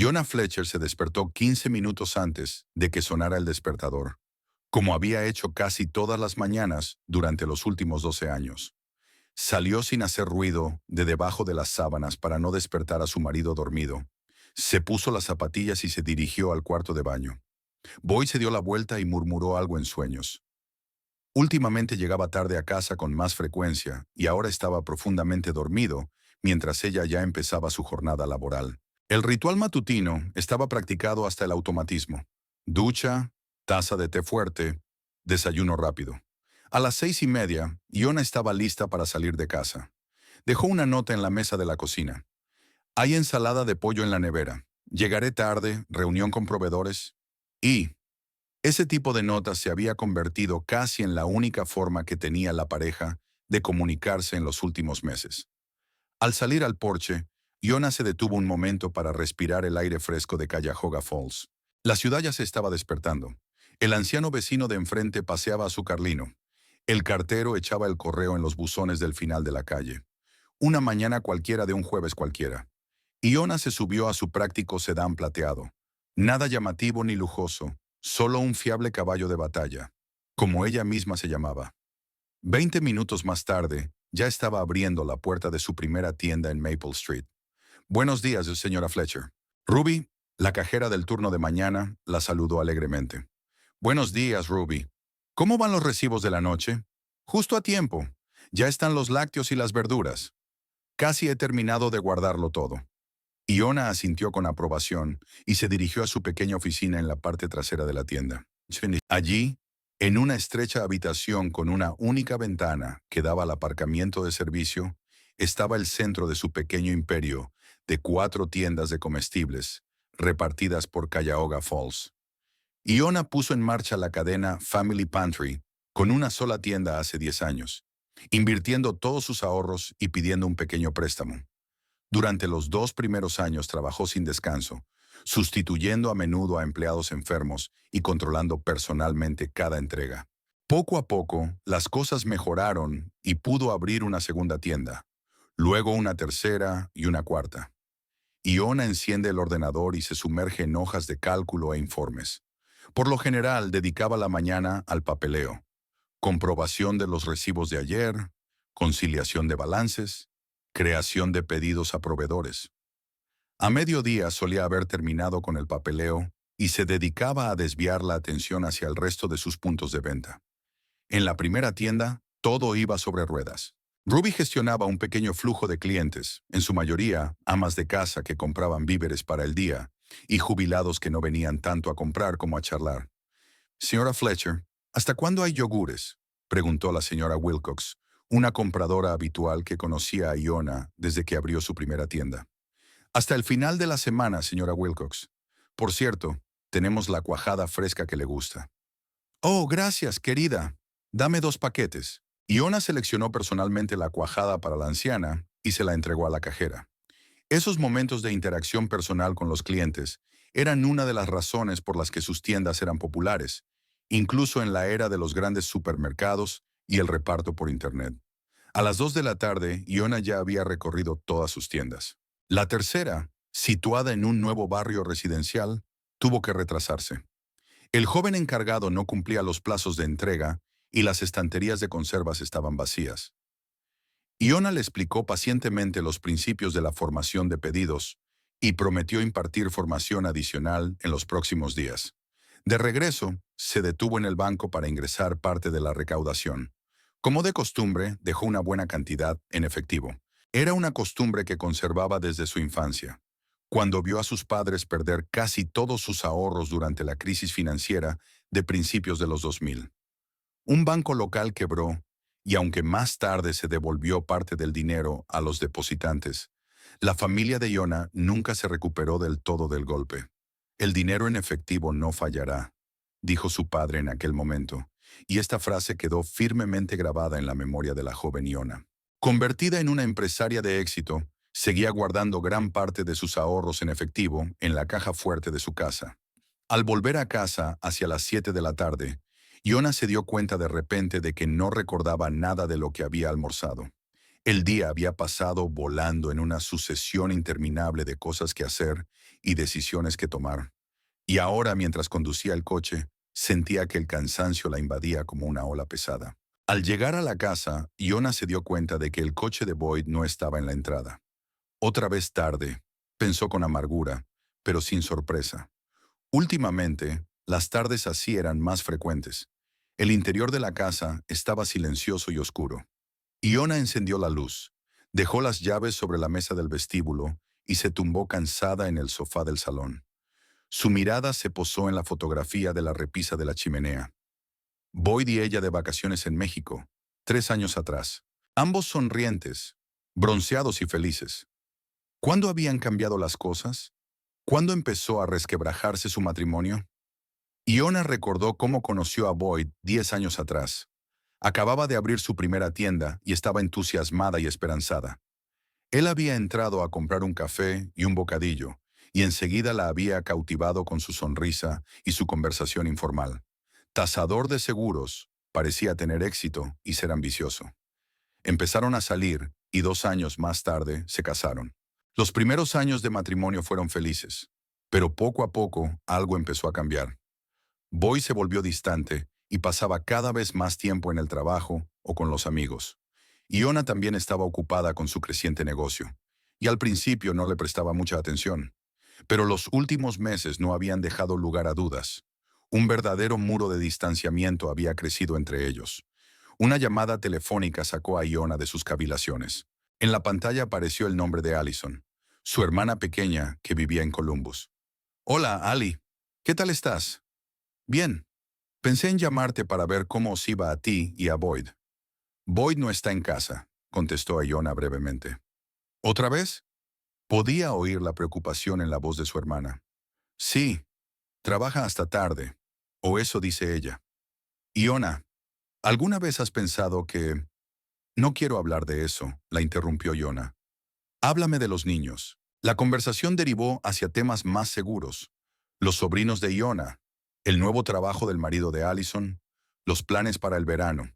Jonah Fletcher se despertó 15 minutos antes de que sonara el despertador, como había hecho casi todas las mañanas durante los últimos 12 años. Salió sin hacer ruido de debajo de las sábanas para no despertar a su marido dormido. Se puso las zapatillas y se dirigió al cuarto de baño. Boy se dio la vuelta y murmuró algo en sueños. Últimamente llegaba tarde a casa con más frecuencia y ahora estaba profundamente dormido mientras ella ya empezaba su jornada laboral. El ritual matutino estaba practicado hasta el automatismo. Ducha, taza de té fuerte, desayuno rápido. A las 6:30, Iona estaba lista para salir de casa. Dejó una nota en la mesa de la cocina. Hay ensalada de pollo en la nevera. Llegaré tarde, reunión con proveedores. Y ese tipo de notas se había convertido casi en la única forma que tenía la pareja de comunicarse en los últimos meses. Al salir al porche, Iona se detuvo un momento para respirar el aire fresco de Cuyahoga Falls. La ciudad ya se estaba despertando. El anciano vecino de enfrente paseaba a su carlino. El cartero echaba el correo en los buzones del final de la calle. Una mañana cualquiera de un jueves cualquiera. Iona se subió a su práctico sedán plateado. Nada llamativo ni lujoso, solo un fiable caballo de batalla, como ella misma se llamaba. 20 minutos más tarde, ya estaba abriendo la puerta de su primera tienda en Maple Street. Buenos días, señora Fletcher. Ruby, la cajera del turno de mañana, la saludó alegremente. Buenos días, Ruby. ¿Cómo van los recibos de la noche? Justo a tiempo. Ya están los lácteos y las verduras. Casi he terminado de guardarlo todo. Iona asintió con aprobación y se dirigió a su pequeña oficina en la parte trasera de la tienda. Allí, en una estrecha habitación con una única ventana que daba al aparcamiento de servicio, estaba el centro de su pequeño imperio de 4 tiendas de comestibles, repartidas por Cuyahoga Falls. Iona puso en marcha la cadena Family Pantry con una sola tienda hace 10 años, invirtiendo todos sus ahorros y pidiendo un pequeño préstamo. Durante los 2 primeros años trabajó sin descanso, sustituyendo a menudo a empleados enfermos y controlando personalmente cada entrega. Poco a poco, las cosas mejoraron y pudo abrir una segunda tienda, luego una tercera y una cuarta. Iona enciende el ordenador y se sumerge en hojas de cálculo e informes. Por lo general, dedicaba la mañana al papeleo, comprobación de los recibos de ayer, conciliación de balances, creación de pedidos a proveedores. A mediodía solía haber terminado con el papeleo y se dedicaba a desviar la atención hacia el resto de sus puntos de venta. En la primera tienda, todo iba sobre ruedas. Ruby gestionaba un pequeño flujo de clientes, en su mayoría amas de casa que compraban víveres para el día y jubilados que no venían tanto a comprar como a charlar. Señora Fletcher, ¿hasta cuándo hay yogures?, preguntó la señora Wilcox, una compradora habitual que conocía a Iona desde que abrió su primera tienda. Hasta el final de la semana, señora Wilcox. Por cierto, tenemos la cuajada fresca que le gusta. Oh, gracias, querida. Dame 2 paquetes. Iona seleccionó personalmente la cuajada para la anciana y se la entregó a la cajera. Esos momentos de interacción personal con los clientes eran una de las razones por las que sus tiendas eran populares, incluso en la era de los grandes supermercados y el reparto por Internet. A las 2 de la tarde, Iona ya había recorrido todas sus tiendas. La tercera, situada en un nuevo barrio residencial, tuvo que retrasarse. El joven encargado no cumplía los plazos de entrega y las estanterías de conservas estaban vacías. Iona le explicó pacientemente los principios de la formación de pedidos y prometió impartir formación adicional en los próximos días. De regreso, se detuvo en el banco para ingresar parte de la recaudación. Como de costumbre, dejó una buena cantidad en efectivo. Era una costumbre que conservaba desde su infancia, cuando vio a sus padres perder casi todos sus ahorros durante la crisis financiera de principios de los 2000. Un banco local quebró, y aunque más tarde se devolvió parte del dinero a los depositantes, la familia de Iona nunca se recuperó del todo del golpe. El dinero en efectivo no fallará, dijo su padre en aquel momento, y esta frase quedó firmemente grabada en la memoria de la joven Iona. Convertida en una empresaria de éxito, seguía guardando gran parte de sus ahorros en efectivo en la caja fuerte de su casa. Al volver a casa hacia las 7 de la tarde, Iona se dio cuenta de repente de que no recordaba nada de lo que había almorzado. El día había pasado volando en una sucesión interminable de cosas que hacer y decisiones que tomar. Y ahora, mientras conducía el coche, sentía que el cansancio la invadía como una ola pesada. Al llegar a la casa, Iona se dio cuenta de que el coche de Boyd no estaba en la entrada. Otra vez tarde, pensó con amargura, pero sin sorpresa. Últimamente, las tardes así eran más frecuentes. El interior de la casa estaba silencioso y oscuro. Iona encendió la luz, dejó las llaves sobre la mesa del vestíbulo y se tumbó cansada en el sofá del salón. Su mirada se posó en la fotografía de la repisa de la chimenea. Boyd y ella de vacaciones en México, 3 años atrás. Ambos sonrientes, bronceados y felices. ¿Cuándo habían cambiado las cosas? ¿Cuándo empezó a resquebrajarse su matrimonio? Iona recordó cómo conoció a Boyd 10 años atrás. Acababa de abrir su primera tienda y estaba entusiasmada y esperanzada. Él había entrado a comprar un café y un bocadillo, y enseguida la había cautivado con su sonrisa y su conversación informal. Tasador de seguros, parecía tener éxito y ser ambicioso. Empezaron a salir y 2 años más tarde se casaron. Los primeros años de matrimonio fueron felices, pero poco a poco algo empezó a cambiar. Boy se volvió distante y pasaba cada vez más tiempo en el trabajo o con los amigos. Iona también estaba ocupada con su creciente negocio, y al principio no le prestaba mucha atención. Pero los últimos meses no habían dejado lugar a dudas. Un verdadero muro de distanciamiento había crecido entre ellos. Una llamada telefónica sacó a Iona de sus cavilaciones. En la pantalla apareció el nombre de Allison, su hermana pequeña que vivía en Columbus. «Hola, Ali. ¿Qué tal estás?» «Bien. Pensé en llamarte para ver cómo os iba a ti y a Boyd». «Boyd no está en casa», contestó Iona brevemente. «¿Otra vez?» Podía oír la preocupación en la voz de su hermana. «Sí, trabaja hasta tarde, o eso dice ella». «Iona, ¿alguna vez has pensado que...?» «No quiero hablar de eso», la interrumpió Iona. «Háblame de los niños». La conversación derivó hacia temas más seguros. Los sobrinos de Iona, el nuevo trabajo del marido de Allison, los planes para el verano.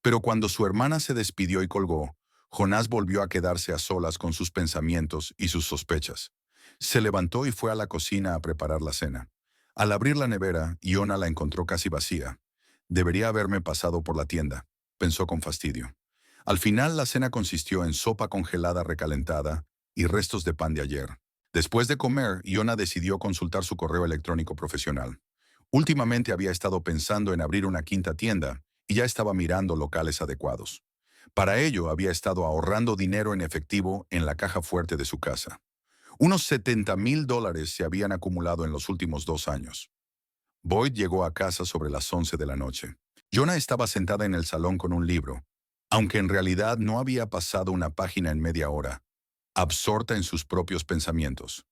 Pero cuando su hermana se despidió y colgó, Jonás volvió a quedarse a solas con sus pensamientos y sus sospechas. Se levantó y fue a la cocina a preparar la cena. Al abrir la nevera, Iona la encontró casi vacía. «Debería haberme pasado por la tienda», pensó con fastidio. Al final, la cena consistió en sopa congelada recalentada y restos de pan de ayer. Después de comer, Iona decidió consultar su correo electrónico profesional. Últimamente había estado pensando en abrir una quinta tienda y ya estaba mirando locales adecuados. Para ello, había estado ahorrando dinero en efectivo en la caja fuerte de su casa. Unos $70,000 se habían acumulado en los últimos 2 años. Boyd llegó a casa sobre las 11 de la noche. Iona estaba sentada en el salón con un libro, aunque en realidad no había pasado una página en media hora, absorta en sus propios pensamientos.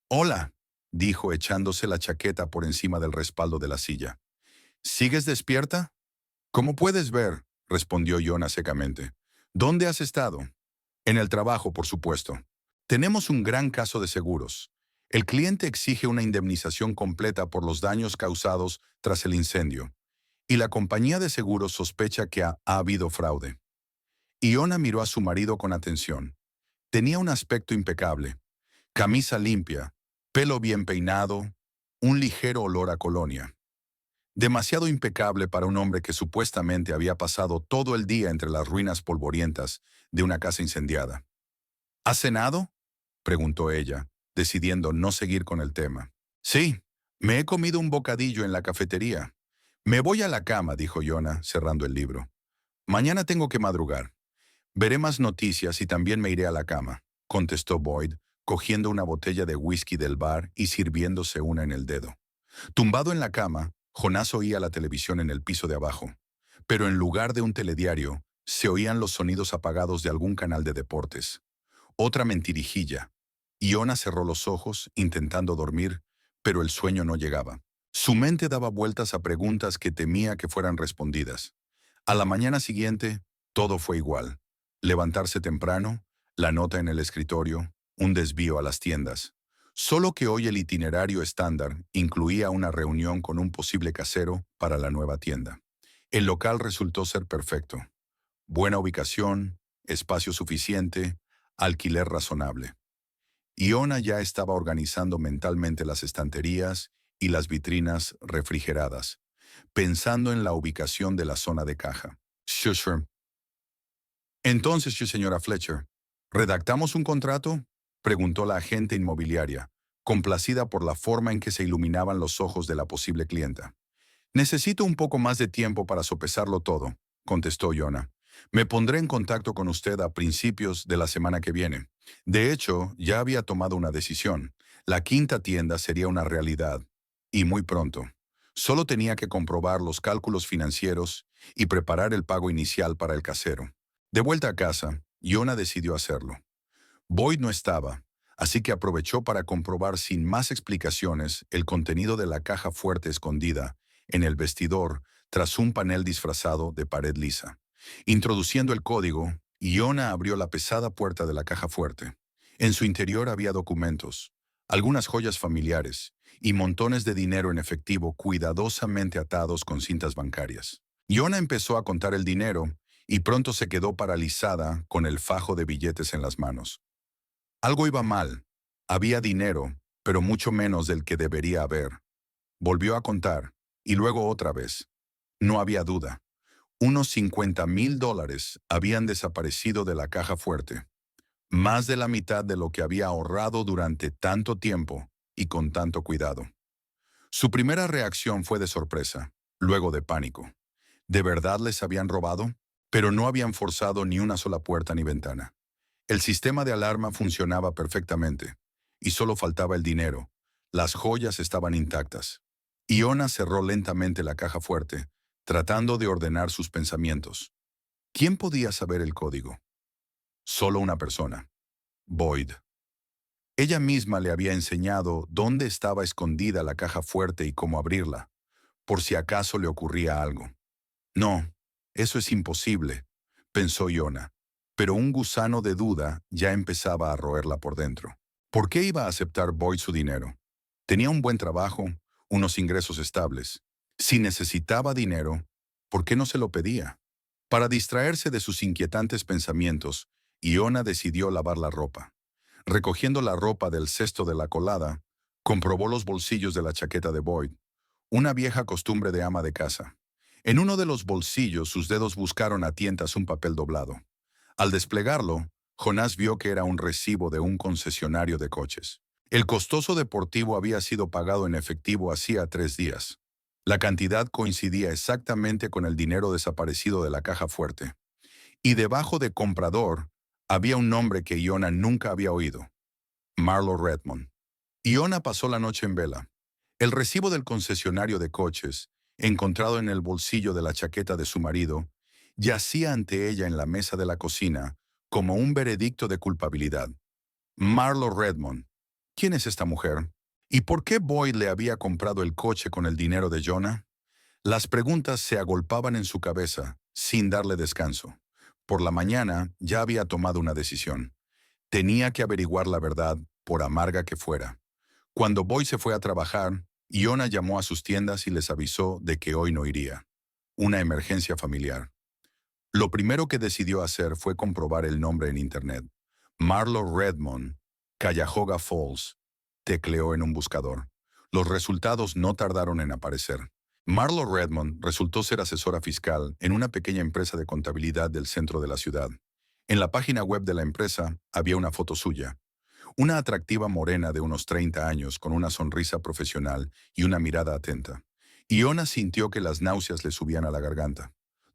«Hola», dijo echándose la chaqueta por encima del respaldo de la silla. «¿Sigues despierta?» «Como puedes ver», respondió Iona secamente. «¿Dónde has estado?» «En el trabajo, por supuesto. Tenemos un gran caso de seguros. El cliente exige una indemnización completa por los daños causados tras el incendio, y la compañía de seguros sospecha que ha habido fraude». Iona miró a su marido con atención. Tenía un aspecto impecable, camisa limpia, pelo bien peinado, un ligero olor a colonia. Demasiado impecable para un hombre que supuestamente había pasado todo el día entre las ruinas polvorientas de una casa incendiada. «¿Has cenado?», preguntó ella, decidiendo no seguir con el tema. «Sí, me he comido un bocadillo en la cafetería». «Me voy a la cama», dijo Iona, cerrando el libro. «Mañana tengo que madrugar. Veré más noticias y también me iré a la cama», contestó Boyd, cogiendo una botella de whisky del bar y sirviéndose una en el dedo. Tumbado en la cama, Jonás oía la televisión en el piso de abajo, pero en lugar de un telediario, se oían los sonidos apagados de algún canal de deportes. Otra mentirijilla. Iona cerró los ojos, intentando dormir, pero el sueño no llegaba. Su mente daba vueltas a preguntas que temía que fueran respondidas. A la mañana siguiente, todo fue igual. Levantarse temprano, la nota en el escritorio, un desvío a las tiendas. Solo que hoy el itinerario estándar incluía una reunión con un posible casero para la nueva tienda. El local resultó ser perfecto. Buena ubicación, espacio suficiente, alquiler razonable. Iona ya estaba organizando mentalmente las estanterías y las vitrinas refrigeradas, pensando en la ubicación de la zona de caja. Sure. Entonces, sí, señora Fletcher, ¿redactamos un contrato? Preguntó la agente inmobiliaria, complacida por la forma en que se iluminaban los ojos de la posible clienta. Necesito un poco más de tiempo para sopesarlo todo, contestó Iona. Me pondré en contacto con usted a principios de la semana que viene. De hecho, ya había tomado una decisión. La quinta tienda sería una realidad, y muy pronto. Solo tenía que comprobar los cálculos financieros y preparar el pago inicial para el casero. De vuelta a casa, Iona decidió hacerlo. Boyd no estaba, así que aprovechó para comprobar sin más explicaciones el contenido de la caja fuerte escondida en el vestidor tras un panel disfrazado de pared lisa. Introduciendo el código, Iona abrió la pesada puerta de la caja fuerte. En su interior había documentos, algunas joyas familiares y montones de dinero en efectivo cuidadosamente atados con cintas bancarias. Iona empezó a contar el dinero y pronto se quedó paralizada con el fajo de billetes en las manos. Algo iba mal. Había dinero, pero mucho menos del que debería haber. Volvió a contar, y luego otra vez. No había duda. Unos $50,000 habían desaparecido de la caja fuerte. Más de la mitad de lo que había ahorrado durante tanto tiempo y con tanto cuidado. Su primera reacción fue de sorpresa, luego de pánico. ¿De verdad les habían robado? Pero no habían forzado ni una sola puerta ni ventana. El sistema de alarma funcionaba perfectamente, y solo faltaba el dinero. Las joyas estaban intactas. Iona cerró lentamente la caja fuerte, tratando de ordenar sus pensamientos. ¿Quién podía saber el código? Solo una persona. Boyd. Ella misma le había enseñado dónde estaba escondida la caja fuerte y cómo abrirla, por si acaso le ocurría algo. No, eso es imposible, pensó Iona, pero un gusano de duda ya empezaba a roerla por dentro. ¿Por qué iba a aceptar Boyd su dinero? Tenía un buen trabajo, unos ingresos estables. Si necesitaba dinero, ¿por qué no se lo pedía? Para distraerse de sus inquietantes pensamientos, Iona decidió lavar la ropa. Recogiendo la ropa del cesto de la colada, comprobó los bolsillos de la chaqueta de Boyd, una vieja costumbre de ama de casa. En uno de los bolsillos sus dedos buscaron a tientas un papel doblado. Al desplegarlo, Jonás vio que era un recibo de un concesionario de coches. El costoso deportivo había sido pagado en efectivo hacía 3 días. La cantidad coincidía exactamente con el dinero desaparecido de la caja fuerte. Y debajo de comprador había un nombre que Iona nunca había oído: Marlo Redmond. Iona pasó la noche en vela. El recibo del concesionario de coches, encontrado en el bolsillo de la chaqueta de su marido, yacía ante ella en la mesa de la cocina como un veredicto de culpabilidad. Marlo Redmond. ¿Quién es esta mujer? ¿Y por qué Boyd le había comprado el coche con el dinero de Jonah? Las preguntas se agolpaban en su cabeza, sin darle descanso. Por la mañana ya había tomado una decisión. Tenía que averiguar la verdad, por amarga que fuera. Cuando Boyd se fue a trabajar, Iona llamó a sus tiendas y les avisó de que hoy no iría. Una emergencia familiar. Lo primero que decidió hacer fue comprobar el nombre en Internet. Marlo Redmond, Cuyahoga Falls, tecleó en un buscador. Los resultados no tardaron en aparecer. Marlo Redmond resultó ser asesora fiscal en una pequeña empresa de contabilidad del centro de la ciudad. En la página web de la empresa había una foto suya. Una atractiva morena de unos 30 años con una sonrisa profesional y una mirada atenta. Iona sintió que las náuseas le subían a la garganta.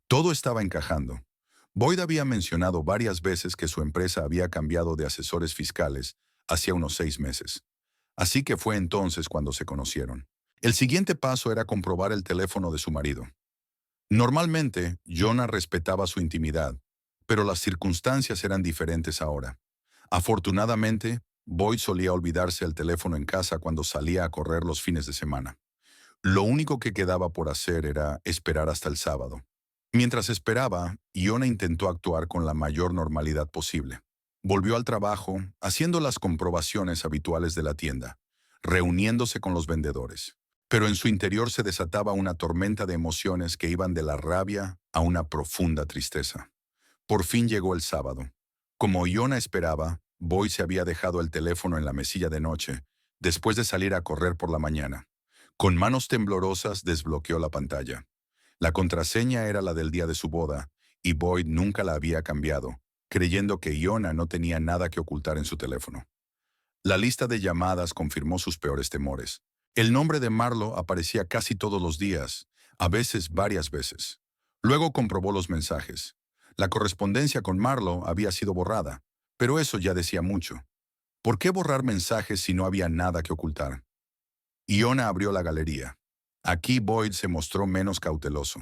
Todo estaba encajando. Boyd había mencionado varias veces que su empresa había cambiado de asesores fiscales hacía unos 6 meses. Así que fue entonces cuando se conocieron. El siguiente paso era comprobar el teléfono de su marido. Normalmente, Jonah respetaba su intimidad, pero las circunstancias eran diferentes ahora. Afortunadamente, Boyd solía olvidarse el teléfono en casa cuando salía a correr los fines de semana. Lo único que quedaba por hacer era esperar hasta el sábado. Mientras esperaba, Iona intentó actuar con la mayor normalidad posible. Volvió al trabajo, haciendo las comprobaciones habituales de la tienda, reuniéndose con los vendedores. Pero en su interior se desataba una tormenta de emociones que iban de la rabia a una profunda tristeza. Por fin llegó el sábado. Como Iona esperaba, Boyd se había dejado el teléfono en la mesilla de noche, después de salir a correr por la mañana. Con manos temblorosas desbloqueó la pantalla. La contraseña era la del día de su boda, y Boyd nunca la había cambiado, creyendo que Iona no tenía nada que ocultar en su teléfono. La lista de llamadas confirmó sus peores temores. El nombre de Marlo aparecía casi todos los días, a veces varias veces. Luego comprobó los mensajes. La correspondencia con Marlo había sido borrada, pero eso ya decía mucho. ¿Por qué borrar mensajes si no había nada que ocultar? Iona abrió la galería. Aquí Boyd se mostró menos cauteloso.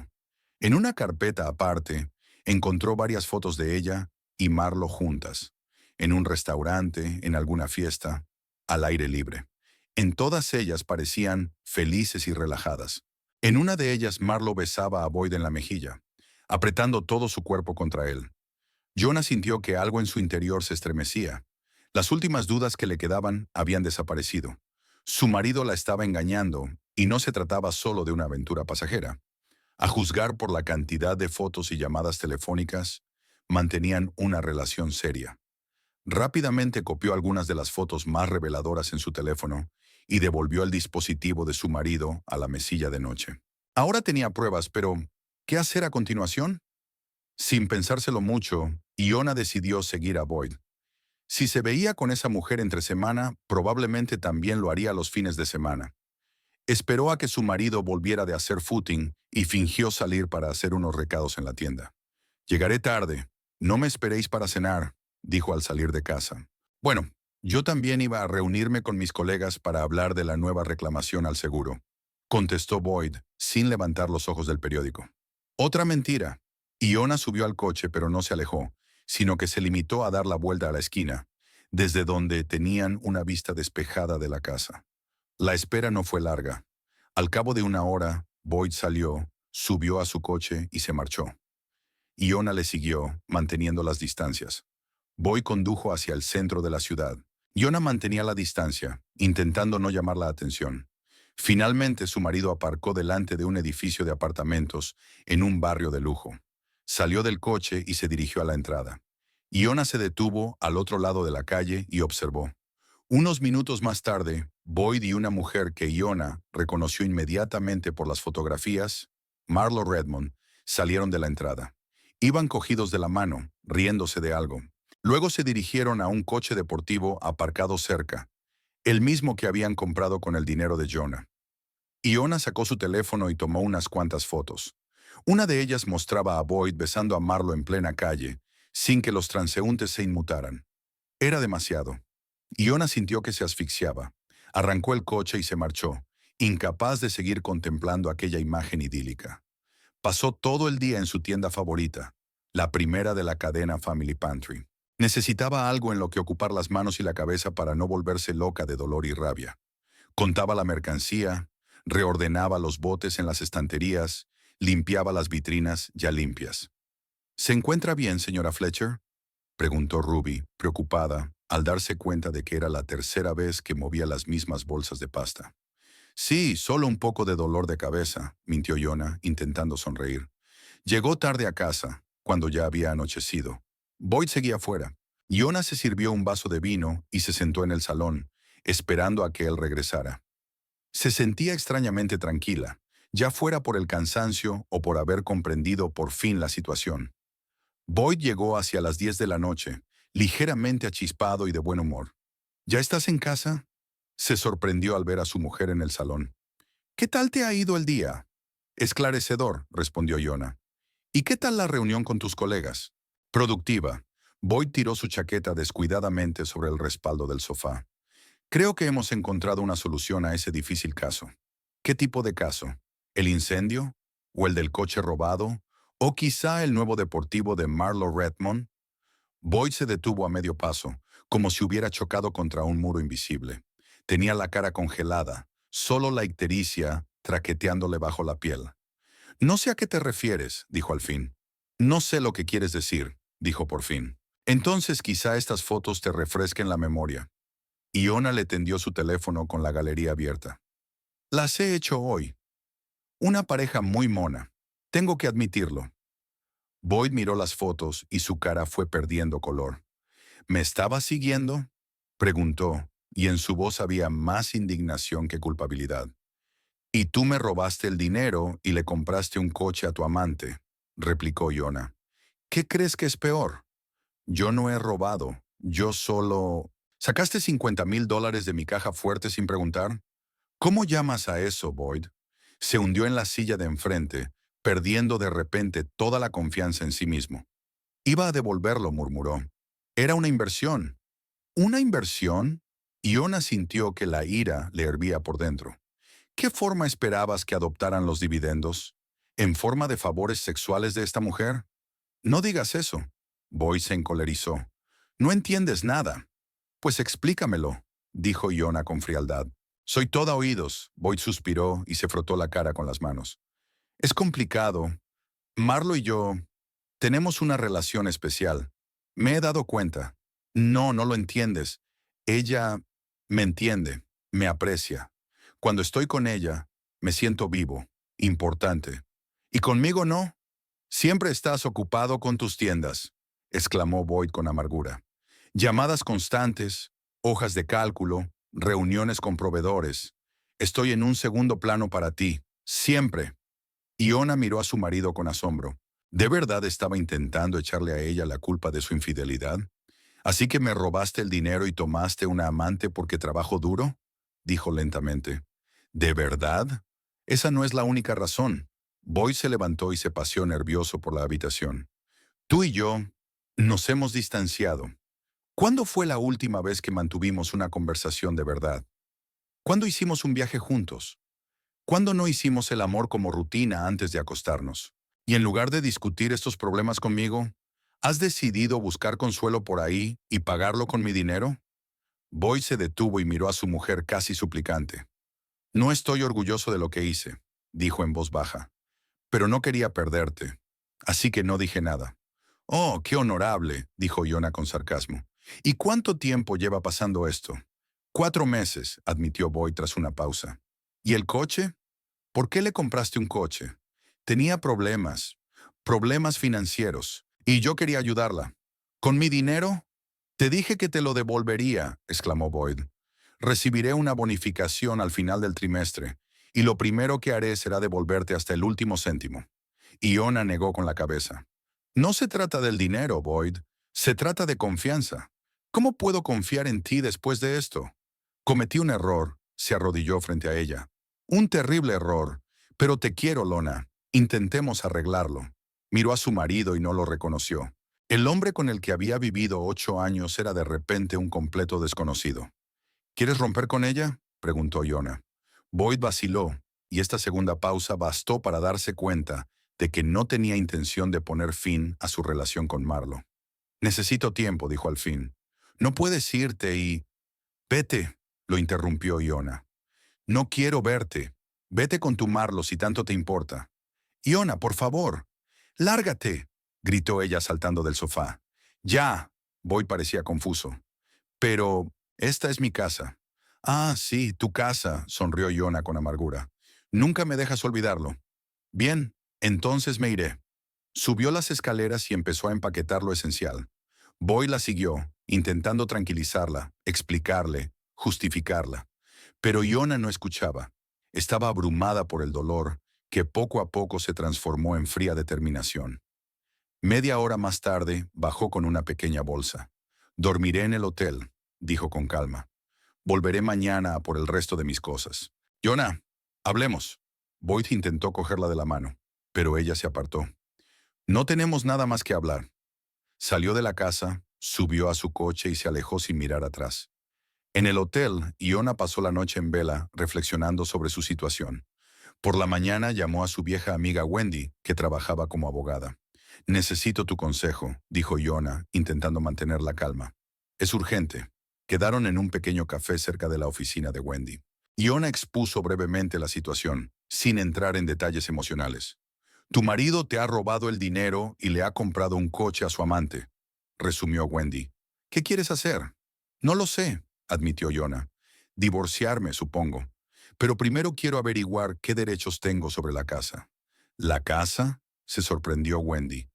En una carpeta aparte, encontró varias fotos de ella y Marlo juntas, en un restaurante, en alguna fiesta, al aire libre. En todas ellas parecían felices y relajadas. En una de ellas Marlo besaba a Boyd en la mejilla, apretando todo su cuerpo contra él. Jonah sintió que algo en su interior se estremecía. Las últimas dudas que le quedaban habían desaparecido. Su marido la estaba engañando, y no se trataba solo de una aventura pasajera. A juzgar por la cantidad de fotos y llamadas telefónicas, mantenían una relación seria. Rápidamente copió algunas de las fotos más reveladoras en su teléfono y devolvió el dispositivo de su marido a la mesilla de noche. Ahora tenía pruebas, pero ¿qué hacer a continuación? Sin pensárselo mucho, Iona decidió seguir a Boyd. Si se veía con esa mujer entre semana, probablemente también lo haría los fines de semana. Esperó a que su marido volviera de hacer footing y fingió salir para hacer unos recados en la tienda. «Llegaré tarde. No me esperéis para cenar», dijo al salir de casa. «Bueno, yo también iba a reunirme con mis colegas para hablar de la nueva reclamación al seguro», contestó Boyd, sin levantar los ojos del periódico. Otra mentira. Iona subió al coche, pero no se alejó, sino que se limitó a dar la vuelta a la esquina, desde donde tenían una vista despejada de la casa. La espera no fue larga. Al cabo de una hora, Boyd salió, subió a su coche y se marchó. Iona le siguió, manteniendo las distancias. Boyd condujo hacia el centro de la ciudad. Iona mantenía la distancia, intentando no llamar la atención. Finalmente, su marido aparcó delante de un edificio de apartamentos en un barrio de lujo. Salió del coche y se dirigió a la entrada. Iona se detuvo al otro lado de la calle y observó. Unos minutos más tarde, Boyd y una mujer que Iona reconoció inmediatamente por las fotografías, Marlo Redmond, salieron de la entrada. Iban cogidos de la mano, riéndose de algo. Luego se dirigieron a un coche deportivo aparcado cerca, el mismo que habían comprado con el dinero de Jonah. Iona sacó su teléfono y tomó unas cuantas fotos. Una de ellas mostraba a Boyd besando a Marlo en plena calle, sin que los transeúntes se inmutaran. Era demasiado. Iona sintió que se asfixiaba. Arrancó el coche y se marchó, incapaz de seguir contemplando aquella imagen idílica. Pasó todo el día en su tienda favorita, la primera de la cadena Family Pantry. Necesitaba algo en lo que ocupar las manos y la cabeza para no volverse loca de dolor y rabia. Contaba la mercancía, reordenaba los botes en las estanterías, limpiaba las vitrinas ya limpias. «¿Se encuentra bien, señora Fletcher?», preguntó Ruby, preocupada, al darse cuenta de que era la tercera vez que movía las mismas bolsas de pasta. «Sí, solo un poco de dolor de cabeza», mintió Iona, intentando sonreír. Llegó tarde a casa, cuando ya había anochecido. Boyd seguía fuera. Iona se sirvió un vaso de vino y se sentó en el salón, esperando a que él regresara. Se sentía extrañamente tranquila, ya fuera por el cansancio o por haber comprendido por fin la situación. Boyd llegó hacia las 10 de la noche, ligeramente achispado y de buen humor. «¿Ya estás en casa?», se sorprendió al ver a su mujer en el salón. «¿Qué tal te ha ido el día?». «Esclarecedor», respondió Iona. «¿Y qué tal la reunión con tus colegas?». «Productiva». Boyd tiró su chaqueta descuidadamente sobre el respaldo del sofá. «Creo que hemos encontrado una solución a ese difícil caso». «¿Qué tipo de caso? ¿El incendio? ¿O el del coche robado? ¿O quizá el nuevo deportivo de Marlo Redmond?». Boyd se detuvo a medio paso, como si hubiera chocado contra un muro invisible. Tenía la cara congelada, solo la ictericia traqueteándole bajo la piel. «No sé a qué te refieres», dijo al fin. «No sé lo que quieres decir», dijo por fin. «Entonces quizá estas fotos te refresquen la memoria». Iona le tendió su teléfono con la galería abierta. «Las he hecho hoy. Una pareja muy mona. Tengo que admitirlo». Boyd miró las fotos y su cara fue perdiendo color. ¿Me estabas siguiendo?, preguntó, y en su voz había más indignación que culpabilidad. Y tú me robaste el dinero y le compraste un coche a tu amante, replicó Yona. ¿Qué crees que es peor? Yo no he robado, yo solo... ¿Sacaste $50,000 de mi caja fuerte sin preguntar? ¿Cómo llamas a eso, Boyd? Se hundió en la silla de enfrente, perdiendo de repente toda la confianza en sí mismo. Iba a devolverlo, murmuró. Era una inversión. ¿Una inversión? Iona sintió que la ira le hervía por dentro. ¿Qué forma esperabas que adoptaran los dividendos? ¿En forma de favores sexuales de esta mujer? No digas eso. Boyd se encolerizó. No entiendes nada. Pues explícamelo, dijo Iona con frialdad. Soy toda oídos. Boyd suspiró y se frotó la cara con las manos. Es complicado. Marlo y yo tenemos una relación especial. Me he dado cuenta. No, no lo entiendes. Ella me entiende, me aprecia. Cuando estoy con ella, me siento vivo, importante. Y conmigo no. Siempre estás ocupado con tus tiendas, exclamó Boyd con amargura. Llamadas constantes, hojas de cálculo, reuniones con proveedores. Estoy en un segundo plano para ti, siempre. Iona miró a su marido con asombro. ¿De verdad estaba intentando echarle a ella la culpa de su infidelidad? ¿Así que me robaste el dinero y tomaste una amante porque trabajo duro?, dijo lentamente. ¿De verdad? Esa no es la única razón. Boyd se levantó y se paseó nervioso por la habitación. Tú y yo nos hemos distanciado. ¿Cuándo fue la última vez que mantuvimos una conversación de verdad? ¿Cuándo hicimos un viaje juntos? ¿Cuándo no hicimos el amor como rutina antes de acostarnos? Y en lugar de discutir estos problemas conmigo, ¿has decidido buscar consuelo por ahí y pagarlo con mi dinero? Boyd se detuvo y miró a su mujer casi suplicante. No estoy orgulloso de lo que hice, dijo en voz baja, pero no quería perderte, así que no dije nada. Oh, qué honorable, dijo Iona con sarcasmo. ¿Y cuánto tiempo lleva pasando esto? 4 meses, admitió Boyd tras una pausa. ¿Y el coche? ¿Por qué le compraste un coche? Tenía problemas financieros, y yo quería ayudarla. ¿Con mi dinero? Te dije que te lo devolvería, exclamó Boyd. Recibiré una bonificación al final del trimestre, y lo primero que haré será devolverte hasta el último céntimo. Iona negó con la cabeza. No se trata del dinero, Boyd. Se trata de confianza. ¿Cómo puedo confiar en ti después de esto? Cometí un error, se arrodilló frente a ella. Un terrible error. Pero te quiero, Lona. Intentemos arreglarlo. Miró a su marido y no lo reconoció. El hombre con el que había vivido 8 años era de repente un completo desconocido. ¿Quieres romper con ella?, preguntó Iona. Boyd vaciló, y esta segunda pausa bastó para darse cuenta de que no tenía intención de poner fin a su relación con Marlo. Necesito tiempo, dijo al fin. No puedes irte y... Vete, lo interrumpió Iona. No quiero verte. Vete con tu Marlo si tanto te importa. Iona, por favor. Lárgate, gritó ella saltando del sofá. Ya. Boyd parecía confuso. Pero esta es mi casa. Ah, sí, tu casa, sonrió Iona con amargura. Nunca me dejas olvidarlo. Bien, entonces me iré. Subió las escaleras y empezó a empaquetar lo esencial. Boyd la siguió, intentando tranquilizarla, explicarle, justificarla. Pero Iona no escuchaba. Estaba abrumada por el dolor, que poco a poco se transformó en fría determinación. Media hora más tarde, bajó con una pequeña bolsa. Dormiré en el hotel, dijo con calma. Volveré mañana a por el resto de mis cosas. Iona, hablemos. Boyd intentó cogerla de la mano, pero ella se apartó. No tenemos nada más que hablar. Salió de la casa, subió a su coche y se alejó sin mirar atrás. En el hotel, Iona pasó la noche en vela, reflexionando sobre su situación. Por la mañana llamó a su vieja amiga Wendy, que trabajaba como abogada. Necesito tu consejo, dijo Iona, intentando mantener la calma. Es urgente. Quedaron en un pequeño café cerca de la oficina de Wendy. Iona expuso brevemente la situación, sin entrar en detalles emocionales. Tu marido te ha robado el dinero y le ha comprado un coche a su amante, resumió Wendy. ¿Qué quieres hacer? No lo sé, admitió Iona. Divorciarme, supongo. Pero primero quiero averiguar qué derechos tengo sobre la casa. ¿La casa?, se sorprendió Wendy.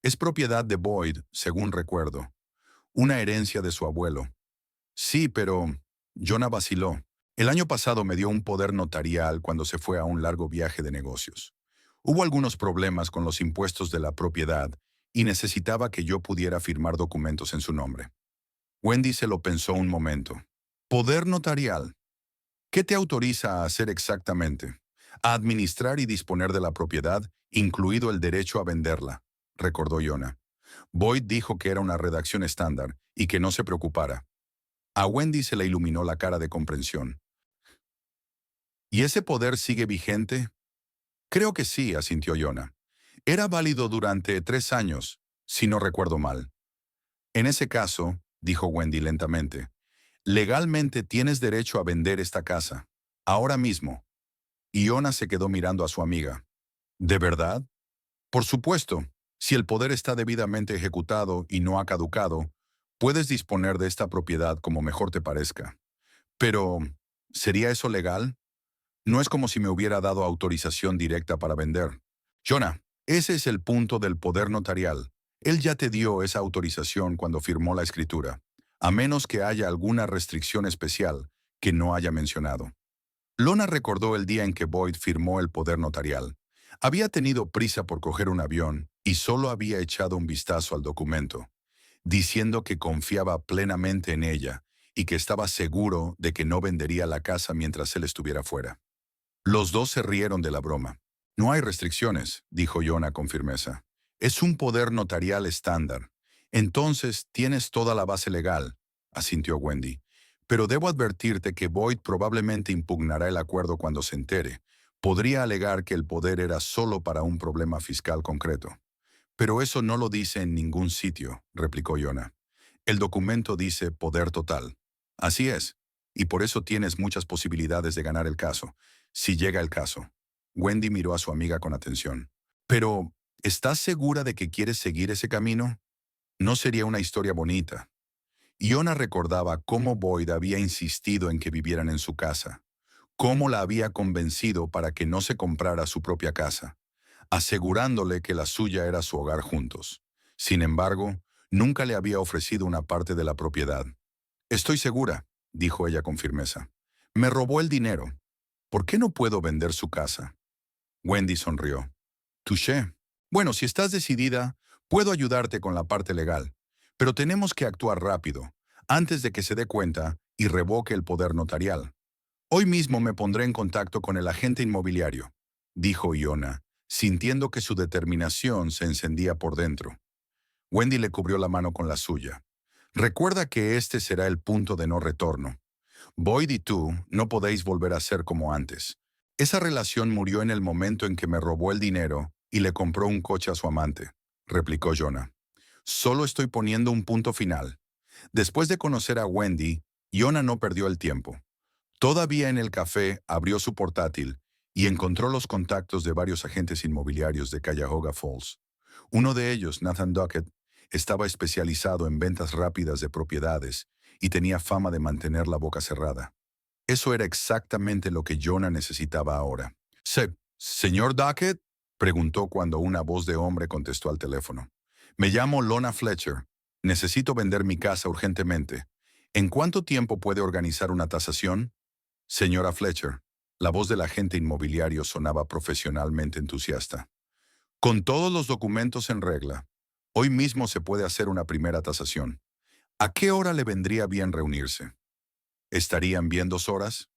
Es propiedad de Boyd, según recuerdo. Una herencia de su abuelo. Sí, pero Jonah vaciló. El año pasado me dio un poder notarial cuando se fue a un largo viaje de negocios. Hubo algunos problemas con los impuestos de la propiedad y necesitaba que yo pudiera firmar documentos en su nombre. Wendy se lo pensó un momento. Poder notarial. ¿Qué te autoriza a hacer exactamente? A administrar y disponer de la propiedad, incluido el derecho a venderla, recordó Jonah. Boyd dijo que era una redacción estándar y que no se preocupara. A Wendy se le iluminó la cara de comprensión. ¿Y ese poder sigue vigente? Creo que sí, asintió Jonah. Era válido durante 3 años, si no recuerdo mal. En ese caso, dijo Wendy lentamente, legalmente tienes derecho a vender esta casa. Ahora mismo. Y Jonah se quedó mirando a su amiga. ¿De verdad? Por supuesto, si el poder está debidamente ejecutado y no ha caducado, puedes disponer de esta propiedad como mejor te parezca. Pero, ¿sería eso legal? No es como si me hubiera dado autorización directa para vender. Jonah, ese es el punto del poder notarial. Él ya te dio esa autorización cuando firmó la escritura, a menos que haya alguna restricción especial que no haya mencionado. Lona recordó el día en que Boyd firmó el poder notarial. Había tenido prisa por coger un avión y solo había echado un vistazo al documento, diciendo que confiaba plenamente en ella y que estaba seguro de que no vendería la casa mientras él estuviera fuera. Los dos se rieron de la broma. No hay restricciones, dijo Jonah con firmeza. Es un poder notarial estándar. Entonces tienes toda la base legal, asintió Wendy. Pero debo advertirte que Boyd probablemente impugnará el acuerdo cuando se entere. Podría alegar que el poder era solo para un problema fiscal concreto. Pero eso no lo dice en ningún sitio, replicó Jonah. El documento dice poder total. Así es, y por eso tienes muchas posibilidades de ganar el caso, si llega el caso. Wendy miró a su amiga con atención. Pero, ¿estás segura de que quieres seguir ese camino? No sería una historia bonita. Jonah recordaba cómo Boyd había insistido en que vivieran en su casa, cómo la había convencido para que no se comprara su propia casa, asegurándole que la suya era su hogar juntos. Sin embargo, nunca le había ofrecido una parte de la propiedad. Estoy segura, dijo ella con firmeza. Me robó el dinero. ¿Por qué no puedo vender su casa? Wendy sonrió. Touché. Bueno, si estás decidida, puedo ayudarte con la parte legal, pero tenemos que actuar rápido, antes de que se dé cuenta y revoque el poder notarial. Hoy mismo me pondré en contacto con el agente inmobiliario, dijo Jonah, sintiendo que su determinación se encendía por dentro. Wendy le cubrió la mano con la suya. Recuerda que este será el punto de no retorno. Boyd y tú no podéis volver a ser como antes. Esa relación murió en el momento en que me robó el dinero y le compró un coche a su amante, replicó Jonah. Solo estoy poniendo un punto final. Después de conocer a Wendy, Jonah no perdió el tiempo. Todavía en el café abrió su portátil y encontró los contactos de varios agentes inmobiliarios de Cuyahoga Falls. Uno de ellos, Nathan Duckett, estaba especializado en ventas rápidas de propiedades y tenía fama de mantener la boca cerrada. Eso era exactamente lo que Jonah necesitaba ahora. ¿Señor Duckett? Preguntó cuando una voz de hombre contestó al teléfono. Me llamo Lona Fletcher. Necesito vender mi casa urgentemente. ¿En cuánto tiempo puede organizar una tasación? Señora Fletcher, la voz del agente inmobiliario sonaba profesionalmente entusiasta. Con todos los documentos en regla, hoy mismo se puede hacer una primera tasación. ¿A qué hora le vendría bien reunirse? ¿Estarían bien 2 horas?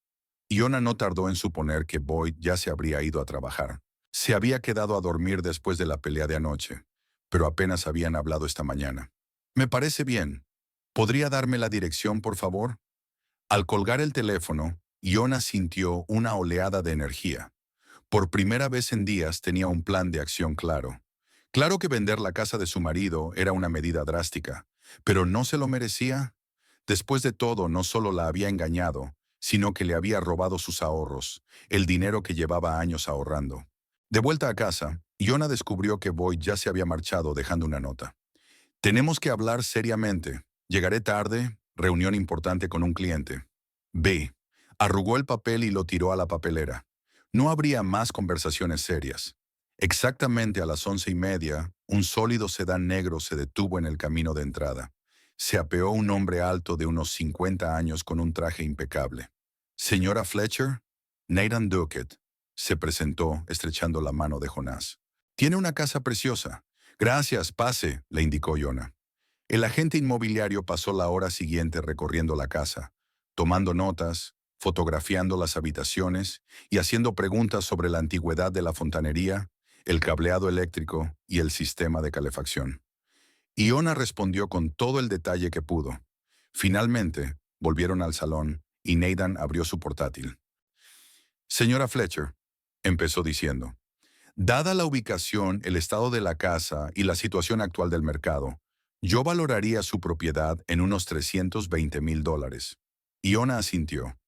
Jonah no tardó en suponer que Boyd ya se habría ido a trabajar. Se había quedado a dormir después de la pelea de anoche, pero apenas habían hablado esta mañana. Me parece bien. ¿Podría darme la dirección, por favor? Al colgar el teléfono, Jonah sintió una oleada de energía. Por primera vez en días tenía un plan de acción claro. Claro que vender la casa de su marido era una medida drástica, pero ¿no se lo merecía? Después de todo, no solo la había engañado, sino que le había robado sus ahorros, el dinero que llevaba años ahorrando. De vuelta a casa, Jonah descubrió que Boyd ya se había marchado dejando una nota. Tenemos que hablar seriamente. Llegaré tarde, reunión importante con un cliente. B. Arrugó el papel y lo tiró a la papelera. No habría más conversaciones serias. Exactamente a las 11:30, Un sólido sedán negro se detuvo en el camino de entrada. Se apeó un hombre alto de unos 50 años con un traje impecable. Señora Fletcher, Nathan Duckett, se presentó estrechando la mano de Jonás. Tiene una casa preciosa. Gracias, pase, le indicó Jonah. El agente inmobiliario pasó la hora siguiente recorriendo la casa, tomando notas, fotografiando las habitaciones y haciendo preguntas sobre la antigüedad de la fontanería, el cableado eléctrico y el sistema de calefacción. Iona respondió con todo el detalle que pudo. Finalmente, volvieron al salón y Nathan abrió su portátil. Señora Fletcher, empezó diciendo, dada la ubicación, el estado de la casa y la situación actual del mercado, yo valoraría su propiedad en unos $320,000. Iona asintió.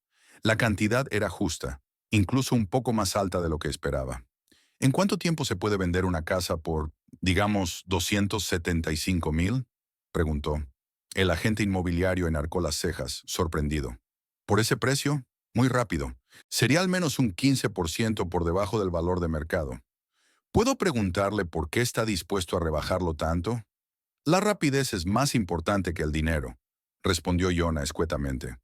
La cantidad era justa, incluso un poco más alta de lo que esperaba. ¿En cuánto tiempo se puede vender una casa por, digamos, 275,000? Preguntó. El agente inmobiliario enarcó las cejas, sorprendido. ¿Por ese precio? Muy rápido. Sería al menos un 15% por debajo del valor de mercado. ¿Puedo preguntarle por qué está dispuesto a rebajarlo tanto? La rapidez es más importante que el dinero, respondió Jonah escuetamente.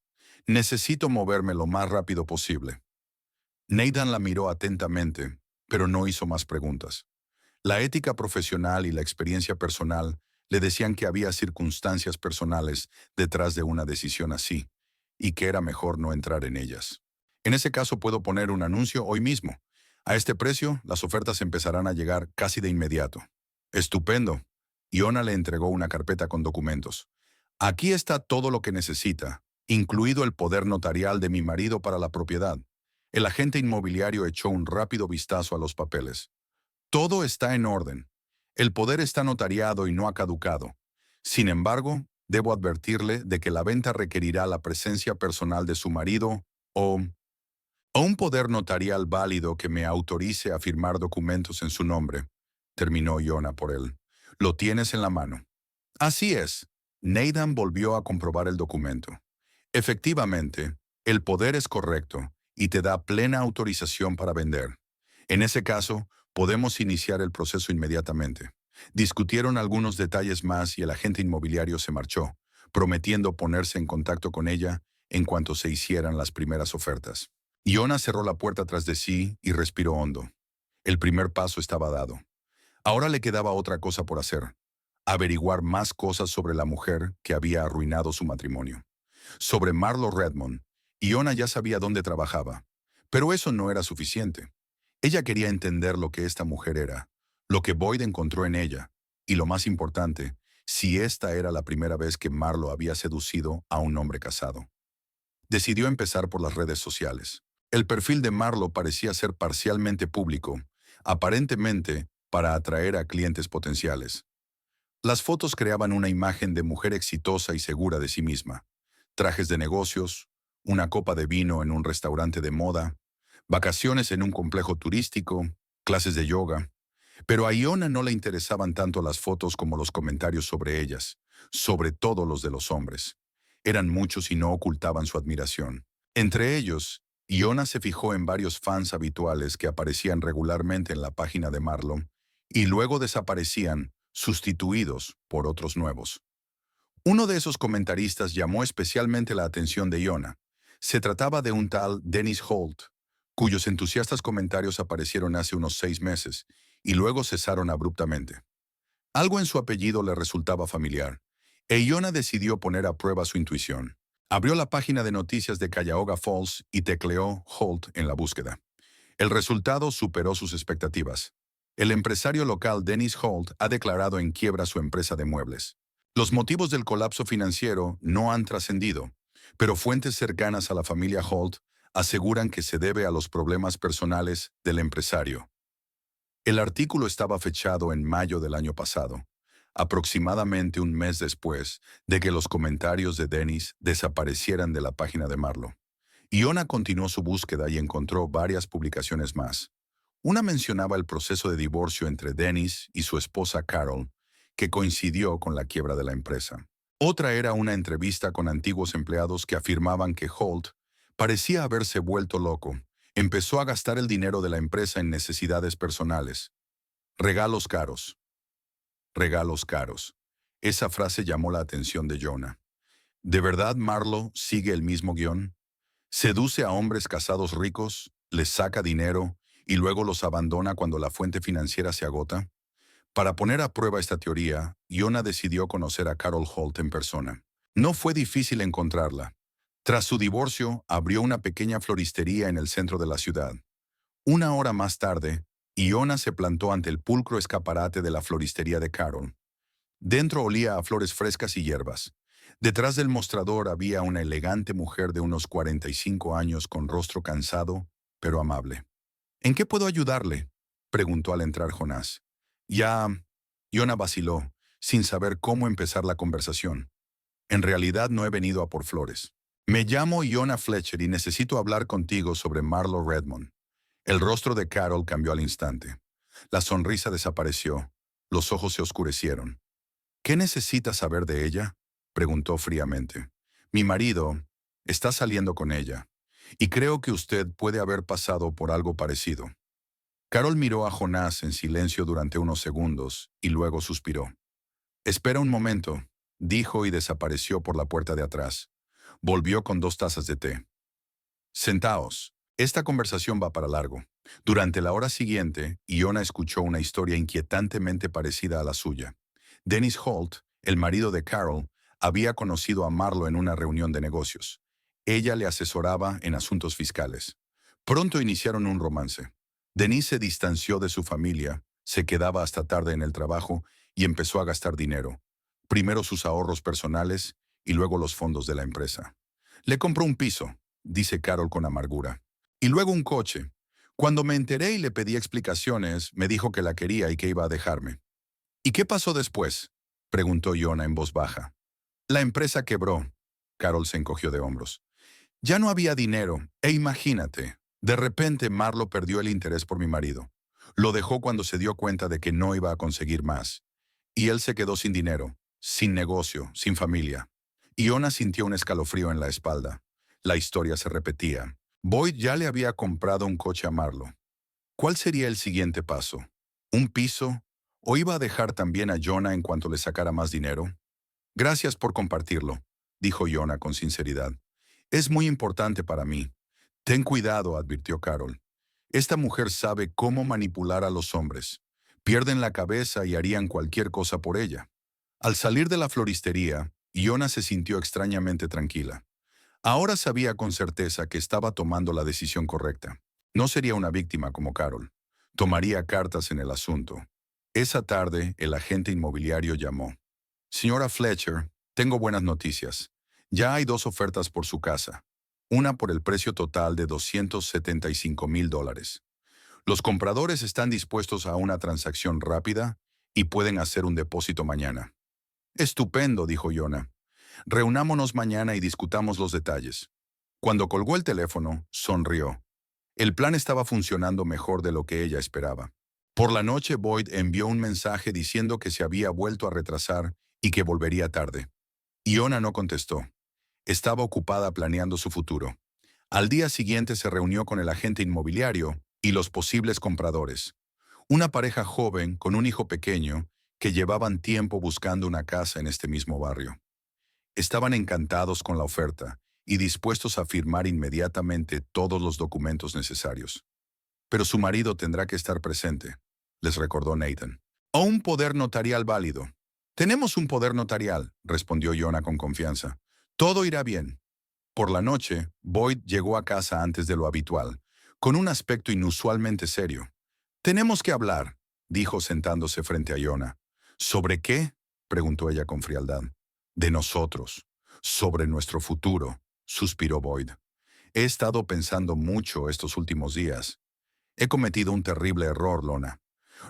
Necesito moverme lo más rápido posible. Nathan la miró atentamente, pero no hizo más preguntas. La ética profesional y la experiencia personal le decían que había circunstancias personales detrás de una decisión así, y que era mejor no entrar en ellas. En ese caso puedo poner un anuncio hoy mismo. A este precio, las ofertas empezarán a llegar casi de inmediato. Estupendo. Iona le entregó una carpeta con documentos. Aquí está todo lo que necesita, incluido el poder notarial de mi marido para la propiedad. El agente inmobiliario echó un rápido vistazo a los papeles. Todo está en orden. El poder está notariado y no ha caducado. Sin embargo, debo advertirle de que la venta requerirá la presencia personal de su marido o un poder notarial válido que me autorice a firmar documentos en su nombre, terminó Jonah por él. Lo tienes en la mano. Así es. Nathan volvió a comprobar el documento. Efectivamente, el poder es correcto y te da plena autorización para vender. En ese caso, podemos iniciar el proceso inmediatamente. Discutieron algunos detalles más y el agente inmobiliario se marchó, prometiendo ponerse en contacto con ella en cuanto se hicieran las primeras ofertas. Iona cerró la puerta tras de sí y respiró hondo. El primer paso estaba dado. Ahora le quedaba otra cosa por hacer: averiguar más cosas sobre la mujer que había arruinado su matrimonio. Sobre Marlo Redmond, Iona ya sabía dónde trabajaba, pero eso no era suficiente. Ella quería entender lo que esta mujer era, lo que Boyd encontró en ella, y lo más importante, si esta era la primera vez que Marlo había seducido a un hombre casado. Decidió empezar por las redes sociales. El perfil de Marlo parecía ser parcialmente público, aparentemente para atraer a clientes potenciales. Las fotos creaban una imagen de mujer exitosa y segura de sí misma. Trajes de negocios, una copa de vino en un restaurante de moda, vacaciones en un complejo turístico, clases de yoga. Pero a Iona no le interesaban tanto las fotos como los comentarios sobre ellas, sobre todo los de los hombres. Eran muchos y no ocultaban su admiración. Entre ellos, Iona se fijó en varios fans habituales que aparecían regularmente en la página de Marlo y luego desaparecían, sustituidos por otros nuevos. Uno de esos comentaristas llamó especialmente la atención de Iona. Se trataba de un tal Dennis Holt, cuyos entusiastas comentarios aparecieron hace unos 6 meses y luego cesaron abruptamente. Algo en su apellido le resultaba familiar, e Iona decidió poner a prueba su intuición. Abrió la página de noticias de Cuyahoga Falls y tecleó Holt en la búsqueda. El resultado superó sus expectativas. El empresario local Dennis Holt ha declarado en quiebra su empresa de muebles. Los motivos del colapso financiero no han trascendido, pero fuentes cercanas a la familia Holt aseguran que se debe a los problemas personales del empresario. El artículo estaba fechado en mayo del año pasado, aproximadamente un mes después de que los comentarios de Dennis desaparecieran de la página de Marlo. Iona continuó su búsqueda y encontró varias publicaciones más. Una mencionaba el proceso de divorcio entre Dennis y su esposa Carol, que coincidió con la quiebra de la empresa. Otra era una entrevista con antiguos empleados que afirmaban que Holt parecía haberse vuelto loco. Empezó a gastar el dinero de la empresa en necesidades personales, regalos caros, regalos caros. Esa frase llamó la atención de Jonah. ¿De verdad Marlo sigue el mismo guión? Seduce a hombres casados ricos, les saca dinero y luego los abandona cuando la fuente financiera se agota. Para poner a prueba esta teoría, Jonah decidió conocer a Carol Holt en persona. No fue difícil encontrarla. Tras su divorcio, abrió una pequeña floristería en el centro de la ciudad. Una hora más tarde, Iona se plantó ante el pulcro escaparate de la floristería de Carol. Dentro olía a flores frescas y hierbas. Detrás del mostrador había una elegante mujer de unos 45 años con rostro cansado, pero amable. ¿En qué puedo ayudarle?, preguntó al entrar Jonás. Ya, Iona vaciló, sin saber cómo empezar la conversación. En realidad no he venido a por flores. Me llamo Iona Fletcher y necesito hablar contigo sobre Marlo Redmond. El rostro de Carol cambió al instante. La sonrisa desapareció. Los ojos se oscurecieron. ¿Qué necesita saber de ella?, preguntó fríamente. Mi marido está saliendo con ella, y creo que usted puede haber pasado por algo parecido. Carol miró a Jonás en silencio durante unos segundos y luego suspiró. Espera un momento, dijo y desapareció por la puerta de atrás. Volvió con 2 tazas de té. Sentaos. Esta conversación va para largo. Durante la hora siguiente, Iona escuchó una historia inquietantemente parecida a la suya. Dennis Holt, el marido de Carol, había conocido a Marlo en una reunión de negocios. Ella le asesoraba en asuntos fiscales. Pronto iniciaron un romance. Dennis se distanció de su familia, se quedaba hasta tarde en el trabajo y empezó a gastar dinero. Primero sus ahorros personales y luego los fondos de la empresa. Le compró un piso, dice Carol con amargura. Y luego un coche. Cuando me enteré y le pedí explicaciones, me dijo que la quería y que iba a dejarme. ¿Y qué pasó después?, preguntó Iona en voz baja. La empresa quebró. Carol se encogió de hombros. Ya no había dinero, e imagínate, de repente Marlo perdió el interés por mi marido. Lo dejó cuando se dio cuenta de que no iba a conseguir más. Y él se quedó sin dinero, sin negocio, sin familia. Iona sintió un escalofrío en la espalda. La historia se repetía. Boyd ya le había comprado un coche a Marlo. ¿Cuál sería el siguiente paso? ¿Un piso? ¿O iba a dejar también a Jonah en cuanto le sacara más dinero? Gracias por compartirlo, dijo Jonah con sinceridad. Es muy importante para mí. Ten cuidado, advirtió Carol. Esta mujer sabe cómo manipular a los hombres. Pierden la cabeza y harían cualquier cosa por ella. Al salir de la floristería, Iona se sintió extrañamente tranquila. Ahora sabía con certeza que estaba tomando la decisión correcta. No sería una víctima como Carol. Tomaría cartas en el asunto. Esa tarde, el agente inmobiliario llamó. Señora Fletcher, tengo buenas noticias. Ya hay 2 ofertas por su casa. Una por el precio total de $275,000. Los compradores están dispuestos a una transacción rápida y pueden hacer un depósito mañana. Estupendo, dijo Jonah. Reunámonos mañana y discutamos los detalles. Cuando colgó el teléfono, sonrió. El plan estaba funcionando mejor de lo que ella esperaba. Por la noche, Boyd envió un mensaje diciendo que se había vuelto a retrasar y que volvería tarde. Iona no contestó. Estaba ocupada planeando su futuro. Al día siguiente se reunió con el agente inmobiliario y los posibles compradores. Una pareja joven con un hijo pequeño que llevaban tiempo buscando una casa en este mismo barrio. Estaban encantados con la oferta y dispuestos a firmar inmediatamente todos los documentos necesarios. Pero su marido tendrá que estar presente, les recordó Nathan. O un poder notarial válido. Tenemos un poder notarial, respondió Jonah con confianza. Todo irá bien. Por la noche, Boyd llegó a casa antes de lo habitual, con un aspecto inusualmente serio. Tenemos que hablar, dijo sentándose frente a Jonah. ¿Sobre qué?, preguntó ella con frialdad. De nosotros. Sobre nuestro futuro, suspiró Boyd. He estado pensando mucho estos últimos días. He cometido un terrible error, Lona.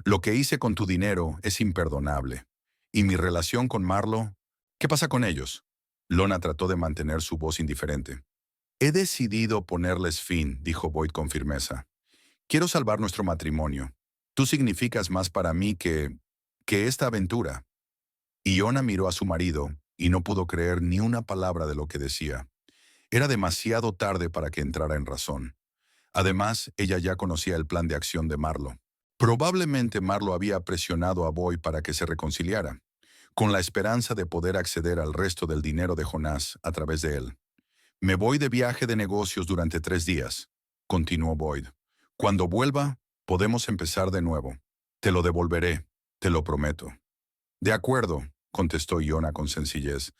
Lo que hice con tu dinero es imperdonable. ¿Y mi relación con Marlo? ¿Qué pasa con ellos? Lona trató de mantener su voz indiferente. He decidido ponerles fin, dijo Boyd con firmeza. Quiero salvar nuestro matrimonio. Tú significas más para mí que esta aventura. Iona miró a su marido y no pudo creer ni una palabra de lo que decía. Era demasiado tarde para que entrara en razón. Además, ella ya conocía el plan de acción de Marlo. Probablemente Marlo había presionado a Boyd para que se reconciliara, con la esperanza de poder acceder al resto del dinero de Jonás a través de él. Me voy de viaje de negocios durante 3 días, continuó Boyd. Cuando vuelva, podemos empezar de nuevo. Te lo devolveré, te lo prometo. De acuerdo, contestó Iona con sencillez.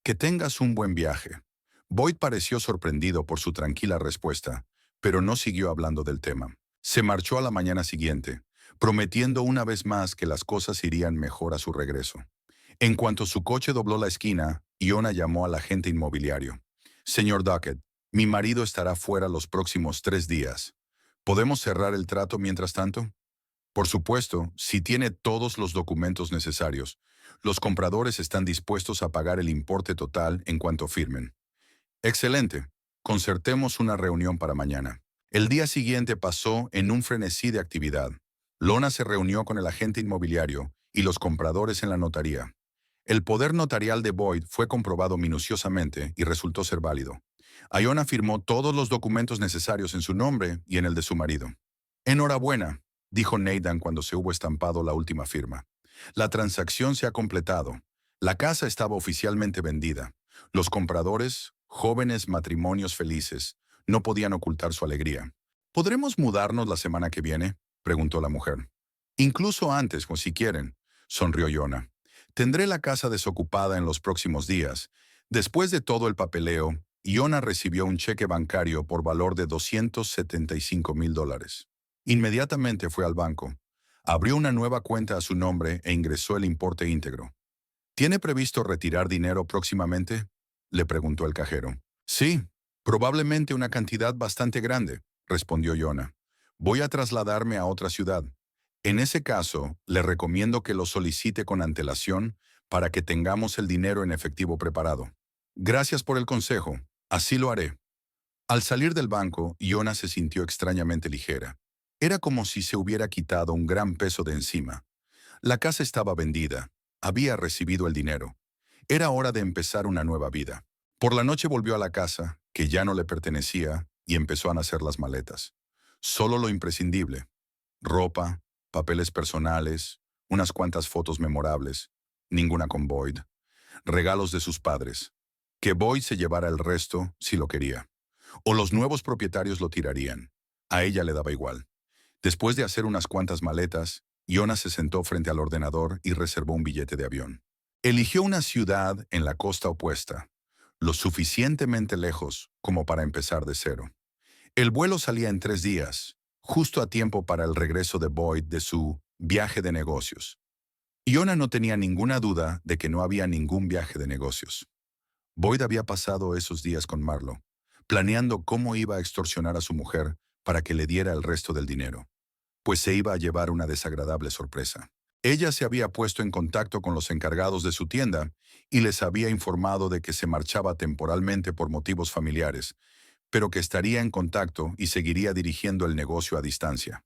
Que tengas un buen viaje. Boyd pareció sorprendido por su tranquila respuesta, pero no siguió hablando del tema. Se marchó a la mañana siguiente, prometiendo una vez más que las cosas irían mejor a su regreso. En cuanto su coche dobló la esquina, Iona llamó al agente inmobiliario. Señor Duckett, mi marido estará fuera los próximos 3 días. ¿Podemos cerrar el trato mientras tanto? Por supuesto, si tiene todos los documentos necesarios. Los compradores están dispuestos a pagar el importe total en cuanto firmen. Excelente. Concertemos una reunión para mañana. El día siguiente pasó en un frenesí de actividad. Lona se reunió con el agente inmobiliario y los compradores en la notaría. El poder notarial de Boyd fue comprobado minuciosamente y resultó ser válido. Iona firmó todos los documentos necesarios en su nombre y en el de su marido. Enhorabuena, dijo Nathan cuando se hubo estampado la última firma. La transacción se ha completado. La casa estaba oficialmente vendida. Los compradores, jóvenes matrimonios felices, no podían ocultar su alegría. ¿Podremos mudarnos la semana que viene?, preguntó la mujer. Incluso antes, o si quieren, sonrió Iona. Tendré la casa desocupada en los próximos días. Después de todo el papeleo, Iona recibió un cheque bancario por valor de $275,000. Inmediatamente fue al banco. Abrió una nueva cuenta a su nombre e ingresó el importe íntegro. ¿Tiene previsto retirar dinero próximamente?, le preguntó el cajero. Sí, probablemente una cantidad bastante grande, respondió Iona. Voy a trasladarme a otra ciudad. En ese caso, le recomiendo que lo solicite con antelación para que tengamos el dinero en efectivo preparado. Gracias por el consejo. Así lo haré. Al salir del banco, Iona se sintió extrañamente ligera. Era como si se hubiera quitado un gran peso de encima. La casa estaba vendida. Había recibido el dinero. Era hora de empezar una nueva vida. Por la noche volvió a la casa, que ya no le pertenecía, y empezó a hacer las maletas. Solo lo imprescindible. Ropa, papeles personales, unas cuantas fotos memorables, ninguna con Boyd. Regalos de sus padres. Que Boyd se llevara el resto si lo quería. O los nuevos propietarios lo tirarían. A ella le daba igual. Después de hacer unas cuantas maletas, Iona se sentó frente al ordenador y reservó un billete de avión. Eligió una ciudad en la costa opuesta, lo suficientemente lejos como para empezar de cero. El vuelo salía en 3 días, justo a tiempo para el regreso de Boyd de su viaje de negocios. Iona no tenía ninguna duda de que no había ningún viaje de negocios. Boyd había pasado esos días con Marlo, planeando cómo iba a extorsionar a su mujer para que le diera el resto del dinero, pues se iba a llevar una desagradable sorpresa. Ella se había puesto en contacto con los encargados de su tienda y les había informado de que se marchaba temporalmente por motivos familiares, pero que estaría en contacto y seguiría dirigiendo el negocio a distancia.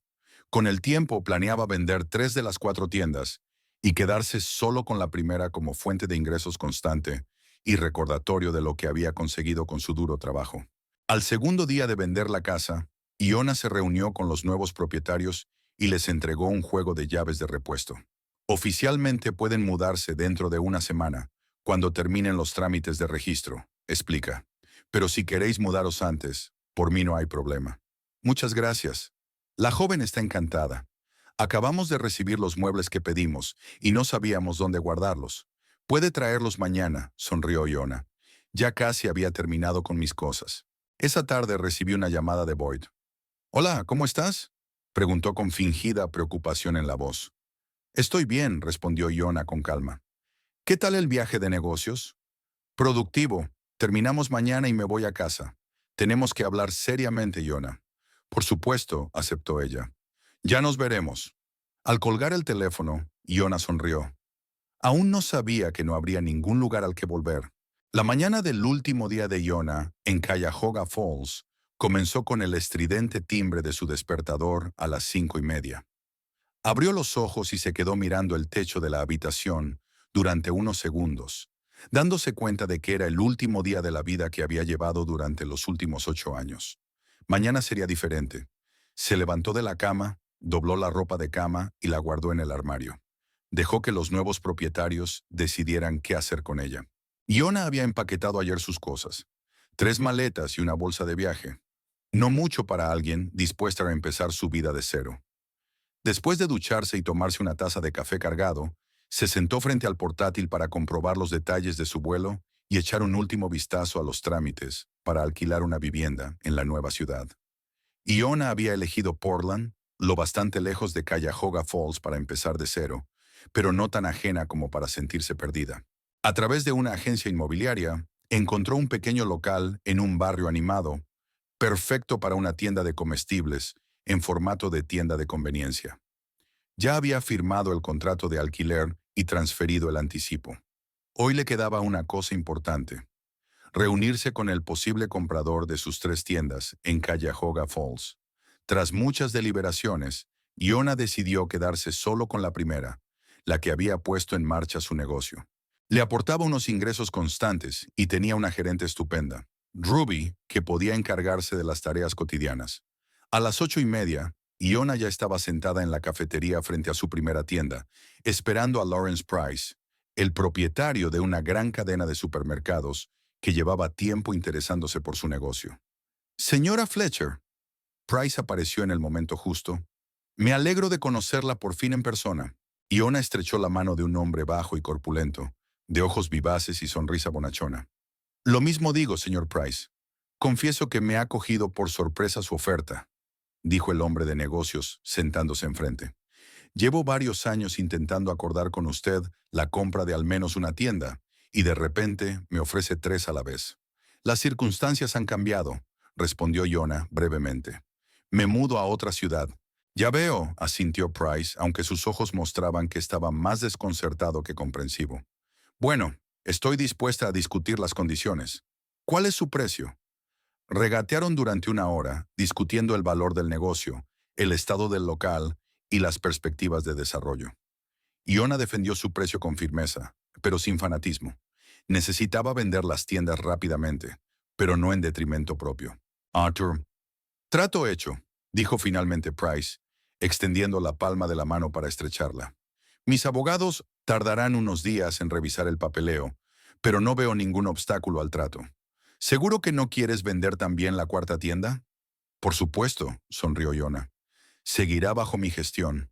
Con el tiempo planeaba vender 3 de las 4 tiendas y quedarse solo con la primera como fuente de ingresos constante y recordatorio de lo que había conseguido con su duro trabajo. Al segundo día de vender la casa, Iona se reunió con los nuevos propietarios y les entregó un juego de llaves de repuesto. Oficialmente pueden mudarse dentro de una semana, cuando terminen los trámites de registro, explica. Pero si queréis mudaros antes, por mí no hay problema. Muchas gracias. La joven está encantada. Acabamos de recibir los muebles que pedimos y no sabíamos dónde guardarlos. Puede traerlos mañana, sonrió Iona. Ya casi había terminado con mis cosas. Esa tarde recibí una llamada de Boyd. Hola, ¿cómo estás?, preguntó con fingida preocupación en la voz. Estoy bien, respondió Iona con calma. ¿Qué tal el viaje de negocios? Productivo. Terminamos mañana y me voy a casa. Tenemos que hablar seriamente, Iona. Por supuesto, aceptó ella. Ya nos veremos. Al colgar el teléfono, Iona sonrió. Aún no sabía que no habría ningún lugar al que volver. La mañana del último día de Iona, en Cuyahoga Falls, comenzó con el estridente timbre de su despertador a las 5:30. Abrió los ojos y se quedó mirando el techo de la habitación durante unos segundos, dándose cuenta de que era el último día de la vida que había llevado durante los últimos 8 años. Mañana sería diferente. Se levantó de la cama, dobló la ropa de cama y la guardó en el armario. Dejó que los nuevos propietarios decidieran qué hacer con ella. Iona había empaquetado ayer sus cosas. 3 maletas y una bolsa de viaje. No mucho para alguien dispuesta a empezar su vida de cero. Después de ducharse y tomarse una taza de café cargado, se sentó frente al portátil para comprobar los detalles de su vuelo y echar un último vistazo a los trámites para alquilar una vivienda en la nueva ciudad. Iona había elegido Portland, lo bastante lejos de Cuyahoga Falls para empezar de cero, pero no tan ajena como para sentirse perdida. A través de una agencia inmobiliaria, encontró un pequeño local en un barrio animado, perfecto para una tienda de comestibles en formato de tienda de conveniencia. Ya había firmado el contrato de alquiler y transferido el anticipo. Hoy le quedaba una cosa importante: reunirse con el posible comprador de sus 3 tiendas en Cuyahoga Falls. Tras muchas deliberaciones, Iona decidió quedarse solo con la primera, la que había puesto en marcha su negocio. Le aportaba unos ingresos constantes y tenía una gerente estupenda, Ruby, que podía encargarse de las tareas cotidianas. A las 8:30, Iona ya estaba sentada en la cafetería frente a su primera tienda, esperando a Lawrence Price, el propietario de una gran cadena de supermercados que llevaba tiempo interesándose por su negocio. Señora Fletcher. Price apareció en el momento justo. Me alegro de conocerla por fin en persona. Iona estrechó la mano de un hombre bajo y corpulento, de ojos vivaces y sonrisa bonachona. Lo mismo digo, señor Price. Confieso que me ha cogido por sorpresa su oferta, dijo el hombre de negocios, sentándose enfrente. Llevo varios años intentando acordar con usted la compra de al menos una tienda, y de repente me ofrece 3 a la vez. Las circunstancias han cambiado, respondió Iona brevemente. Me mudo a otra ciudad. Ya veo, asintió Price, aunque sus ojos mostraban que estaba más desconcertado que comprensivo. Bueno, estoy dispuesta a discutir las condiciones. ¿Cuál es su precio? Regatearon durante una hora, discutiendo el valor del negocio, el estado del local y las perspectivas de desarrollo. Iona defendió su precio con firmeza, pero sin fanatismo. Necesitaba vender las tiendas rápidamente, pero no en detrimento propio. Arthur. Trato hecho, dijo finalmente Price, extendiendo la palma de la mano para estrecharla. Mis abogados tardarán unos días en revisar el papeleo, pero no veo ningún obstáculo al trato. ¿Seguro que no quieres vender también la 4ª tienda? Por supuesto, sonrió Iona. Seguirá bajo mi gestión.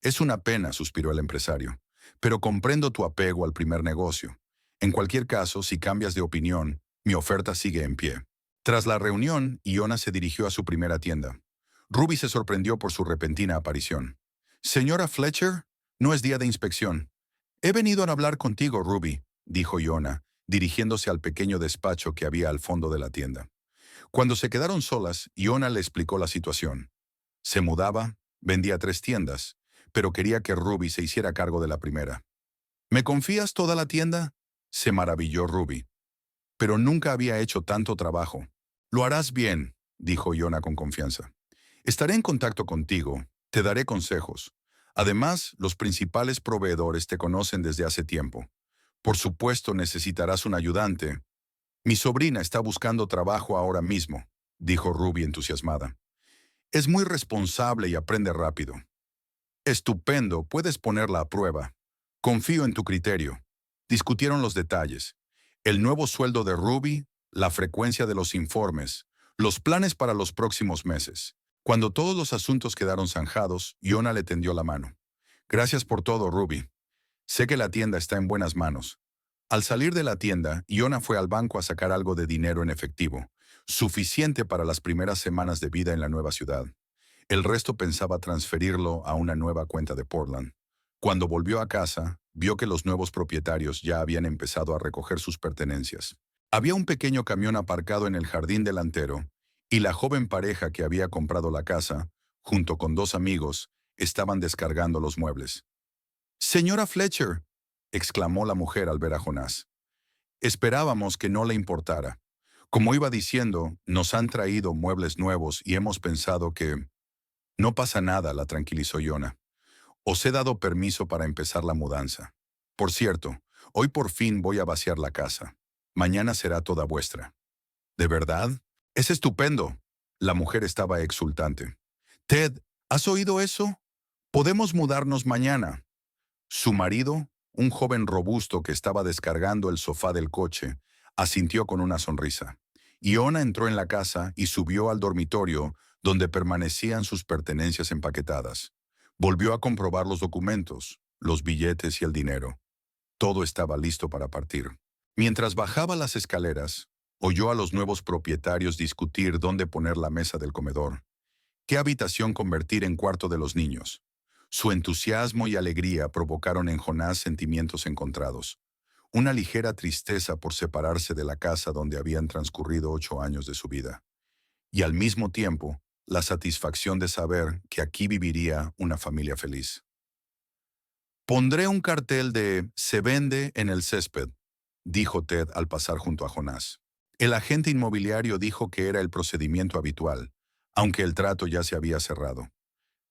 Es una pena, suspiró el empresario, pero comprendo tu apego al primer negocio. En cualquier caso, si cambias de opinión, mi oferta sigue en pie. Tras la reunión, Iona se dirigió a su primera tienda. Ruby se sorprendió por su repentina aparición. Señora Fletcher, no es día de inspección. He venido a hablar contigo, Ruby, dijo Iona, dirigiéndose al pequeño despacho que había al fondo de la tienda. Cuando se quedaron solas, Iona le explicó la situación. Se mudaba, vendía 3 tiendas, pero quería que Ruby se hiciera cargo de la primera. ¿Me confías toda la tienda? Se maravilló Ruby. Pero nunca había hecho tanto trabajo. Lo harás bien, dijo Iona con confianza. Estaré en contacto contigo, te daré consejos. Además, los principales proveedores te conocen desde hace tiempo. Por supuesto, necesitarás un ayudante. Mi sobrina está buscando trabajo ahora mismo, dijo Ruby entusiasmada. Es muy responsable y aprende rápido. Estupendo, puedes ponerla a prueba. Confío en tu criterio. Discutieron los detalles. El nuevo sueldo de Ruby, la frecuencia de los informes, los planes para los próximos meses. Cuando todos los asuntos quedaron zanjados, Iona le tendió la mano. Gracias por todo, Ruby. Sé que la tienda está en buenas manos. Al salir de la tienda, Iona fue al banco a sacar algo de dinero en efectivo, suficiente para las primeras semanas de vida en la nueva ciudad. El resto pensaba transferirlo a una nueva cuenta de Portland. Cuando volvió a casa, vio que los nuevos propietarios ya habían empezado a recoger sus pertenencias. Había un pequeño camión aparcado en el jardín delantero, y la joven pareja que había comprado la casa, junto con 2 amigos, estaban descargando los muebles. «Señora Fletcher», exclamó la mujer al ver a Jonás. «Esperábamos que no le importara. Como iba diciendo, nos han traído muebles nuevos y hemos pensado que...» «No pasa nada», la tranquilizó Iona. «Os he dado permiso para empezar la mudanza. Por cierto, hoy por fin voy a vaciar la casa. Mañana será toda vuestra». «¿De verdad? Es estupendo». La mujer estaba exultante. «Ted, ¿Has oído eso? Podemos mudarnos mañana. Su marido, un joven robusto que estaba descargando el sofá del coche, asintió con una sonrisa. Iona entró en la casa y subió al dormitorio donde permanecían sus pertenencias empaquetadas. Volvió a comprobar los documentos, los billetes y el dinero. Todo estaba listo para partir. Mientras bajaba las escaleras, oyó a los nuevos propietarios discutir dónde poner la mesa del comedor, qué habitación convertir en cuarto de los niños. Su entusiasmo y alegría provocaron en Jonás sentimientos encontrados. Una ligera tristeza por separarse de la casa donde habían transcurrido 8 años de su vida. Y al mismo tiempo, la satisfacción de saber que aquí viviría una familia feliz. Pondré un cartel de «Se vende en el césped», dijo Ted al pasar junto a Jonás. El agente inmobiliario dijo que era el procedimiento habitual, aunque el trato ya se había cerrado.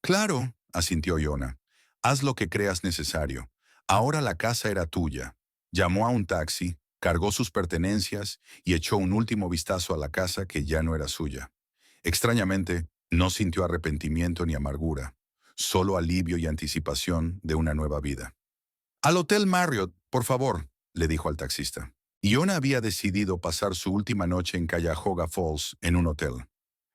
«Claro», asintió Iona. «Haz lo que creas necesario. Ahora la casa era tuya». Llamó a un taxi, cargó sus pertenencias y echó un último vistazo a la casa que ya no era suya. Extrañamente, no sintió arrepentimiento ni amargura, solo alivio y anticipación de una nueva vida. «Al Hotel Marriott, por favor», le dijo al taxista. Iona había decidido pasar su última noche en Cuyahoga Falls en un hotel.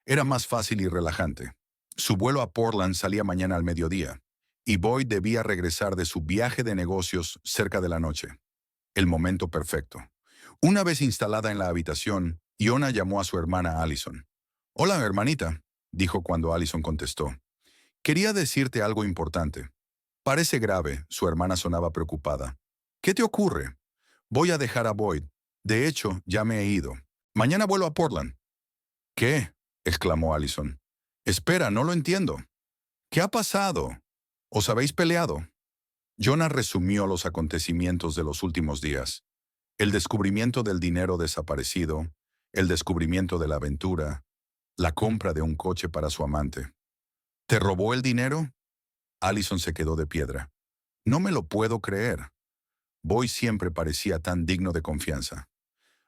Era más fácil y relajante. Su vuelo a Portland salía mañana al mediodía, y Boyd debía regresar de su viaje de negocios cerca de la noche. El momento perfecto. Una vez instalada en la habitación, Iona llamó a su hermana Allison. «Hola, hermanita», dijo cuando Allison contestó. «Quería decirte algo importante». «Parece grave», su hermana sonaba preocupada. «¿Qué te ocurre?» «Voy a dejar a Boyd. De hecho, ya me he ido. Mañana vuelo a Portland». «¿Qué?», exclamó Allison. «Espera, no lo entiendo. ¿Qué ha pasado? ¿Os habéis peleado?» Jonah resumió los acontecimientos de los últimos días. El descubrimiento del dinero desaparecido, el descubrimiento de la aventura, la compra de un coche para su amante. «¿Te robó el dinero?» Allison se quedó de piedra. «No me lo puedo creer». Boy siempre parecía tan digno de confianza.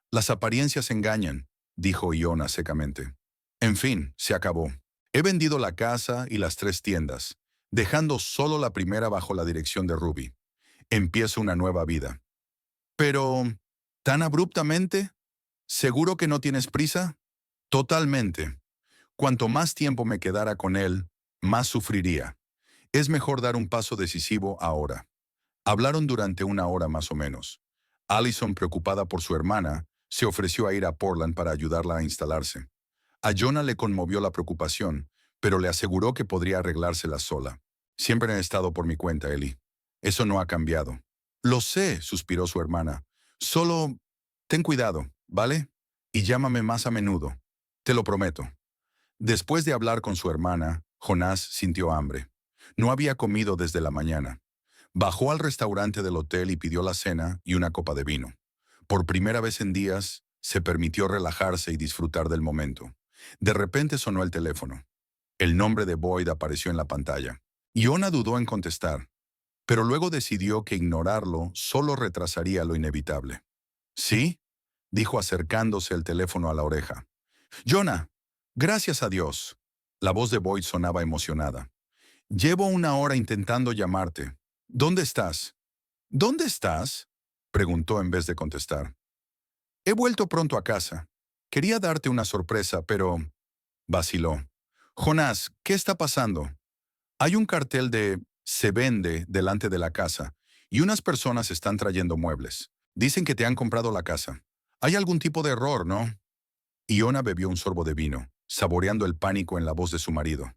«Las apariencias engañan», dijo Iona secamente. «En fin, se acabó. He vendido la casa y las 3 tiendas, dejando solo la primera bajo la dirección de Ruby. Empiezo una nueva vida». «Pero, ¿tan abruptamente? ¿Seguro que no tienes prisa?» «Totalmente. Cuanto más tiempo me quedara con él, más sufriría. Es mejor dar un paso decisivo ahora». Hablaron durante 1 hora más o menos. Allison, preocupada por su hermana, se ofreció a ir a Portland para ayudarla a instalarse. A Jonah le conmovió la preocupación, pero le aseguró que podría arreglársela sola. «Siempre he estado por mi cuenta, Ellie. Eso no ha cambiado». «Lo sé», suspiró su hermana. «Solo ten cuidado, ¿vale? Y llámame más a menudo. Te lo prometo». Después de hablar con su hermana, Jonás sintió hambre. No había comido desde la mañana. Bajó al restaurante del hotel y pidió la cena y una copa de vino. Por primera vez en días, se permitió relajarse y disfrutar del momento. De repente sonó el teléfono. El nombre de Boyd apareció en la pantalla. Iona dudó en contestar, pero luego decidió que ignorarlo solo retrasaría lo inevitable. «¿Sí?», dijo acercándose el teléfono a la oreja. «Jonah, gracias a Dios». La voz de Boyd sonaba emocionada. «Llevo 1 hora intentando llamarte. ¿Dónde estás?» «¿Dónde estás?», preguntó en vez de contestar. «He vuelto pronto a casa. Quería darte una sorpresa, pero...» vaciló. «Jonás, ¿qué está pasando?» «Hay un cartel de «Se vende» delante de la casa, y unas personas están trayendo muebles. Dicen que te han comprado la casa. Hay algún tipo de error, ¿no?» Iona bebió un sorbo de vino, saboreando el pánico en la voz de su marido.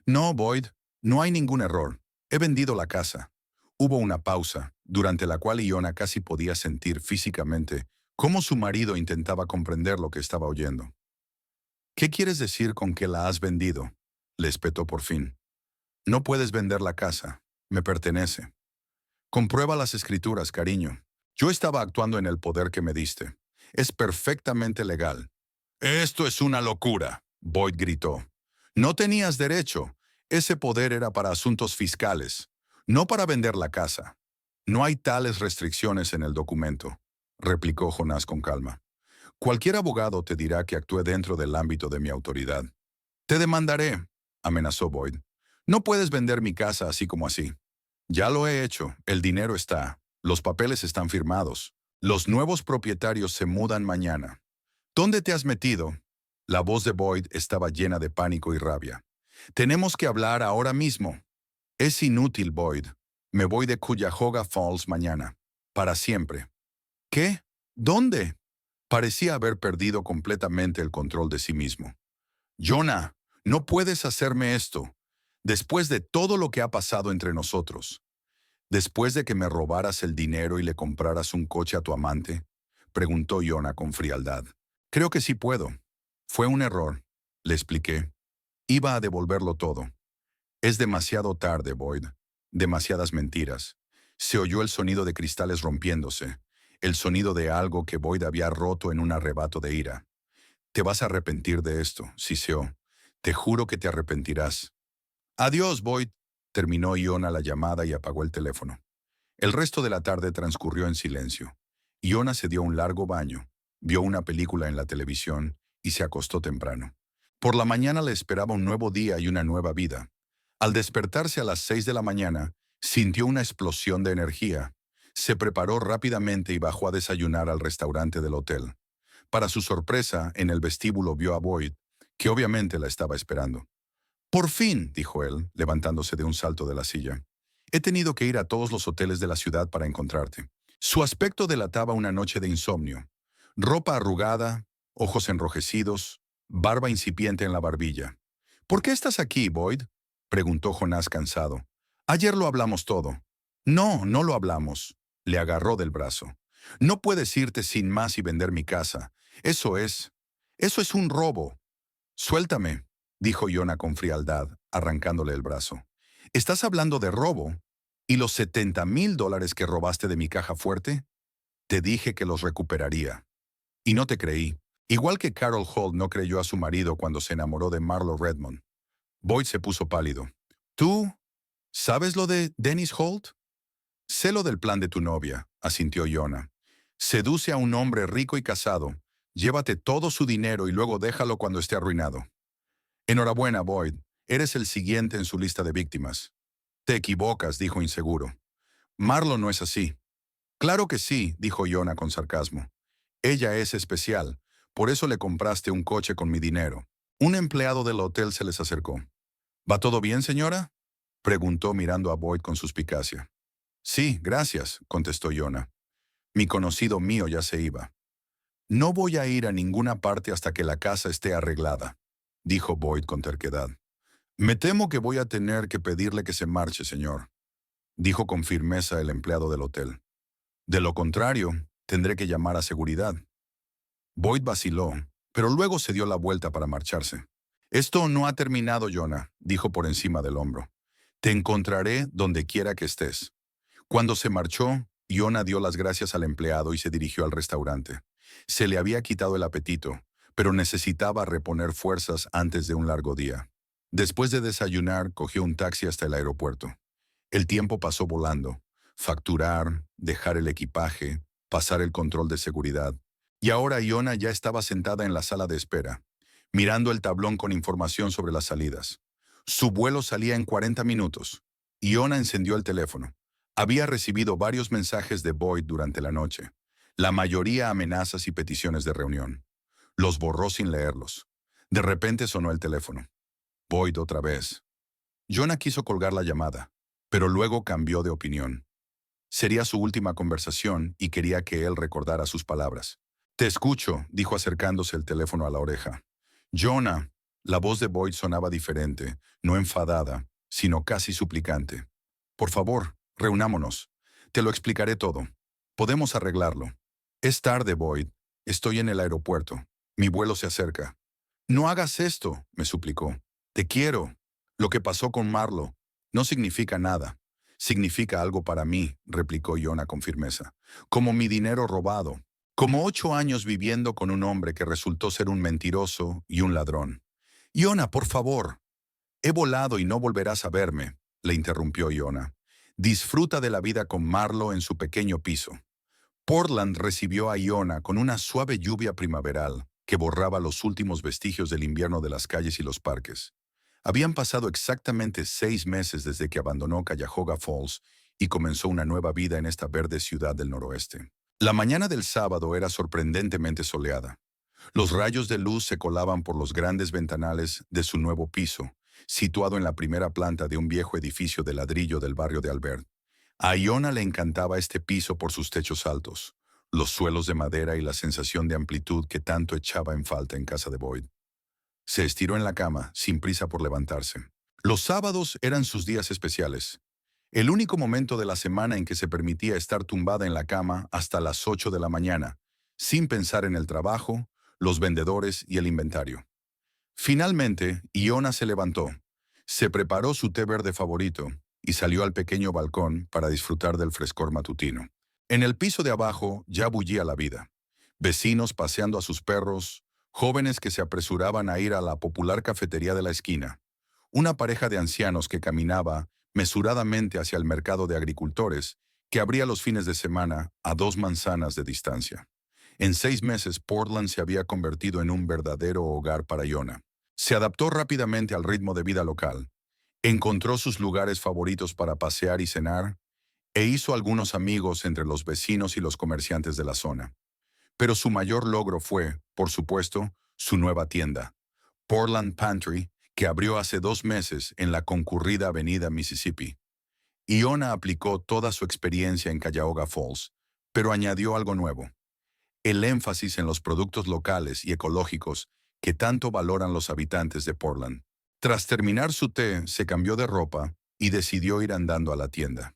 «No, Boyd, no hay ningún error. He vendido la casa». Hubo una pausa, durante la cual Iona casi podía sentir físicamente cómo su marido intentaba comprender lo que estaba oyendo. «¿Qué quieres decir con que la has vendido?», le espetó por fin. «No puedes vender la casa. Me pertenece». «Comprueba las escrituras, cariño. Yo estaba actuando en el poder que me diste. Es perfectamente legal». «Esto es una locura», Boyd gritó. «No tenías derecho. Ese poder era para asuntos fiscales, no para vender la casa». «No hay tales restricciones en el documento», replicó Jonás con calma. «Cualquier abogado te dirá que actué dentro del ámbito de mi autoridad». «Te demandaré», amenazó Boyd. No puedes vender mi casa así como así. Ya lo he hecho, el dinero está, los papeles están firmados. Los nuevos propietarios se mudan mañana. ¿Dónde te has metido? La voz de Boyd estaba llena de pánico y rabia. Tenemos que hablar ahora mismo. Es inútil, Boyd. Me voy de Cuyahoga Falls mañana. Para siempre. ¿Qué? ¿Dónde? Parecía haber perdido completamente el control de sí mismo. Jonah, no puedes hacerme esto. Después de todo lo que ha pasado entre nosotros. Después de que me robaras el dinero y le compraras un coche a tu amante, preguntó Jonah con frialdad. Creo que sí puedo. Fue un error, le expliqué. Iba a devolverlo todo. Es demasiado tarde, Boyd. Demasiadas mentiras. Se oyó el sonido de cristales rompiéndose, el sonido de algo que Boyd había roto en un arrebato de ira. Te vas a arrepentir de esto, siseó. Te juro que te arrepentirás. Adiós, Boyd. Terminó Iona la llamada y apagó el teléfono. El resto de la tarde transcurrió en silencio. Iona se dio un largo baño, vio una película en la televisión y se acostó temprano. Por la mañana le esperaba un nuevo día y una nueva vida. Al despertarse a las 6 de la mañana, sintió una explosión de energía. Se preparó rápidamente y bajó a desayunar al restaurante del hotel. Para su sorpresa, en el vestíbulo vio a Boyd, que obviamente la estaba esperando. «Por fin», dijo él, levantándose de un salto de la silla. «He tenido que ir a todos los hoteles de la ciudad para encontrarte». Su aspecto delataba una noche de insomnio. Ropa arrugada, ojos enrojecidos, barba incipiente en la barbilla. «¿Por qué estás aquí, Boyd?», preguntó Jonás cansado. «Ayer lo hablamos todo». «No, no lo hablamos», le agarró del brazo. «No puedes irte sin más y vender mi casa. Eso es un robo». «Suéltame», dijo Jonah con frialdad, arrancándole el brazo. «¿Estás hablando de robo? ¿Y los $70,000 que robaste de mi caja fuerte? Te dije que los recuperaría. Y no te creí. Igual que Carol Holt no creyó a su marido cuando se enamoró de Marlo Redmond». Boyd se puso pálido. «¿Tú sabes lo de Dennis Holt?» «Sé lo del plan de tu novia», asintió Jonah. «Seduce a un hombre rico y casado. Llévate todo su dinero y luego déjalo cuando esté arruinado». «Enhorabuena, Boyd. Eres el siguiente en su lista de víctimas». «Te equivocas», dijo inseguro. «Marlo no es así». «Claro que sí», dijo Jonah con sarcasmo. «Ella es especial. Por eso le compraste un coche con mi dinero». Un empleado del hotel se les acercó. «¿Va todo bien, señora?», preguntó mirando a Boyd con suspicacia. «Sí, gracias», contestó Jonah. «Mi conocido mío ya se iba». «No voy a ir a ninguna parte hasta que la casa esté arreglada», dijo Boyd con terquedad. «Me temo que voy a tener que pedirle que se marche, señor», dijo con firmeza el empleado del hotel. «De lo contrario, tendré que llamar a seguridad». Boyd vaciló, pero luego se dio la vuelta para marcharse. «Esto no ha terminado, Jonah», dijo por encima del hombro. «Te encontraré donde quiera que estés». Cuando se marchó, Jonah dio las gracias al empleado y se dirigió al restaurante. Se le había quitado el apetito, pero necesitaba reponer fuerzas antes de un largo día. Después de desayunar, cogió un taxi hasta el aeropuerto. El tiempo pasó volando. Facturar, dejar el equipaje, pasar el control de seguridad. Y ahora Iona ya estaba sentada en la sala de espera, mirando el tablón con información sobre las salidas. Su vuelo salía en 40 minutos. Iona encendió el teléfono. Había recibido varios mensajes de Boyd durante la noche, la mayoría amenazas y peticiones de reunión. Los borró sin leerlos. De repente sonó el teléfono. Boyd otra vez. Jonah quiso colgar la llamada, pero luego cambió de opinión. Sería su última conversación y quería que él recordara sus palabras. «Te escucho», dijo acercándose el teléfono a la oreja. «Jonah», la voz de Boyd sonaba diferente, no enfadada, sino casi suplicante. «Por favor, reunámonos. Te lo explicaré todo. Podemos arreglarlo». «Es tarde, Boyd. Estoy en el aeropuerto. Mi vuelo se acerca». «No hagas esto», me suplicó. «Te quiero. Lo que pasó con Marlo no significa nada». «Significa algo para mí», replicó Jonah con firmeza. «Como mi dinero robado. Como 8 años viviendo con un hombre que resultó ser un mentiroso y un ladrón». «Jonah, por favor». «He volado y no volverás a verme», le interrumpió Jonah. «Disfruta de la vida con Marlo en su pequeño piso». Portland recibió a Iona con una suave lluvia primaveral que borraba los últimos vestigios del invierno de las calles y los parques. Habían pasado exactamente 6 meses desde que abandonó Cuyahoga Falls y comenzó una nueva vida en esta verde ciudad del noroeste. La mañana del sábado era sorprendentemente soleada. Los rayos de luz se colaban por los grandes ventanales de su nuevo piso, situado en la primera planta de un viejo edificio de ladrillo del barrio de Albert. A Iona le encantaba este piso por sus techos altos, los suelos de madera y la sensación de amplitud que tanto echaba en falta en casa de Boyd. Se estiró en la cama, sin prisa por levantarse. Los sábados eran sus días especiales, el único momento de la semana en que se permitía estar tumbada en la cama hasta las 8 de la mañana, sin pensar en el trabajo, los vendedores y el inventario. Finalmente, Iona se levantó, se preparó su té verde favorito y salió al pequeño balcón para disfrutar del frescor matutino. En el piso de abajo ya bullía la vida. Vecinos paseando a sus perros, jóvenes que se apresuraban a ir a la popular cafetería de la esquina, una pareja de ancianos que caminaba mesuradamente hacia el mercado de agricultores que abría los fines de semana a 2 manzanas de distancia. En 6 meses, Portland se había convertido en un verdadero hogar para Iona. Se adaptó rápidamente al ritmo de vida local, encontró sus lugares favoritos para pasear y cenar, e hizo algunos amigos entre los vecinos y los comerciantes de la zona. Pero su mayor logro fue, por supuesto, su nueva tienda, Portland Pantry, que abrió hace 2 meses en la concurrida avenida Mississippi. Iona aplicó toda su experiencia en Cuyahoga Falls, pero añadió algo nuevo: el énfasis en los productos locales y ecológicos que tanto valoran los habitantes de Portland. Tras terminar su té, se cambió de ropa y decidió ir andando a la tienda.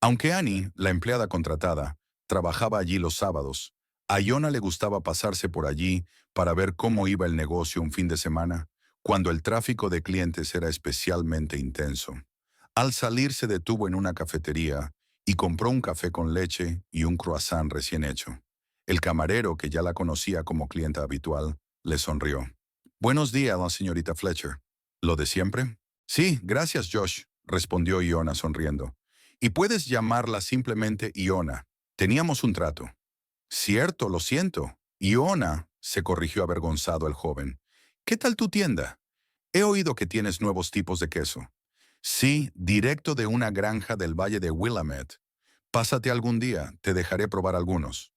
Aunque Annie, la empleada contratada, trabajaba allí los sábados, a Iona le gustaba pasarse por allí para ver cómo iba el negocio un fin de semana, cuando el tráfico de clientes era especialmente intenso. Al salir se detuvo en una cafetería y compró un café con leche y un croissant recién hecho. El camarero, que ya la conocía como clienta habitual, le sonrió. «Buenos días, la señorita Fletcher». «¿Lo de siempre?» «Sí, gracias, Josh», respondió Iona sonriendo. «Y puedes llamarla simplemente Iona. Teníamos un trato». «Cierto, lo siento. Iona», se corrigió avergonzado el joven. «¿Qué tal tu tienda? He oído que tienes nuevos tipos de queso». «Sí, directo de una granja del valle de Willamette. Pásate algún día, te dejaré probar algunos».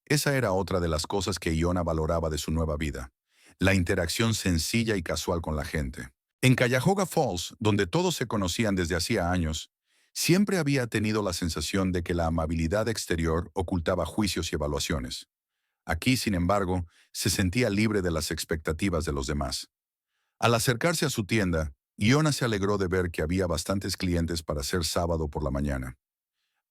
Esa era otra de las cosas que Iona valoraba de su nueva vida: la interacción sencilla y casual con la gente. En Cuyahoga Falls, donde todos se conocían desde hacía años, siempre había tenido la sensación de que la amabilidad exterior ocultaba juicios y evaluaciones. Aquí, sin embargo, se sentía libre de las expectativas de los demás. Al acercarse a su tienda, Iona se alegró de ver que había bastantes clientes para ser sábado por la mañana.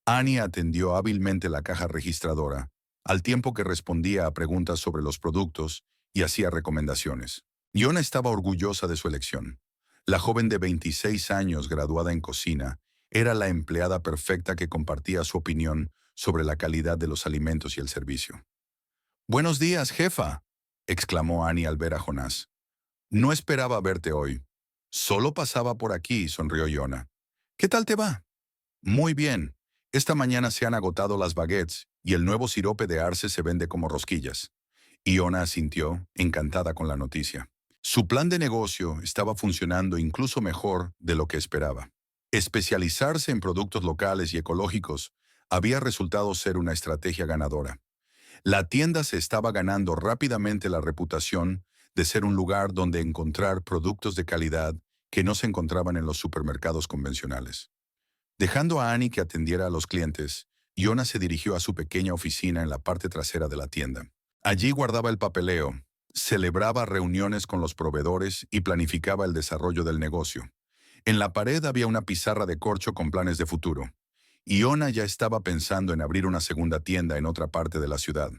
Annie atendió hábilmente la caja registradora, al tiempo que respondía a preguntas sobre los productos y hacía recomendaciones. Iona estaba orgullosa de su elección. La joven de 26 años, graduada en cocina, era la empleada perfecta que compartía su opinión sobre la calidad de los alimentos y el servicio. «Buenos días, jefa», exclamó Annie al ver a Jonás. «No esperaba verte hoy». «Solo pasaba por aquí», sonrió Iona. «¿Qué tal te va?» «Muy bien. Esta mañana se han agotado las baguettes y el nuevo sirope de arce se vende como rosquillas». Iona asintió, encantada con la noticia. Su plan de negocio estaba funcionando incluso mejor de lo que esperaba. Especializarse en productos locales y ecológicos había resultado ser una estrategia ganadora. La tienda se estaba ganando rápidamente la reputación de ser un lugar donde encontrar productos de calidad que no se encontraban en los supermercados convencionales. Dejando a Annie que atendiera a los clientes, Iona se dirigió a su pequeña oficina en la parte trasera de la tienda. Allí guardaba el papeleo, celebraba reuniones con los proveedores y planificaba el desarrollo del negocio. En la pared había una pizarra de corcho con planes de futuro. Iona ya estaba pensando en abrir una segunda tienda en otra parte de la ciudad.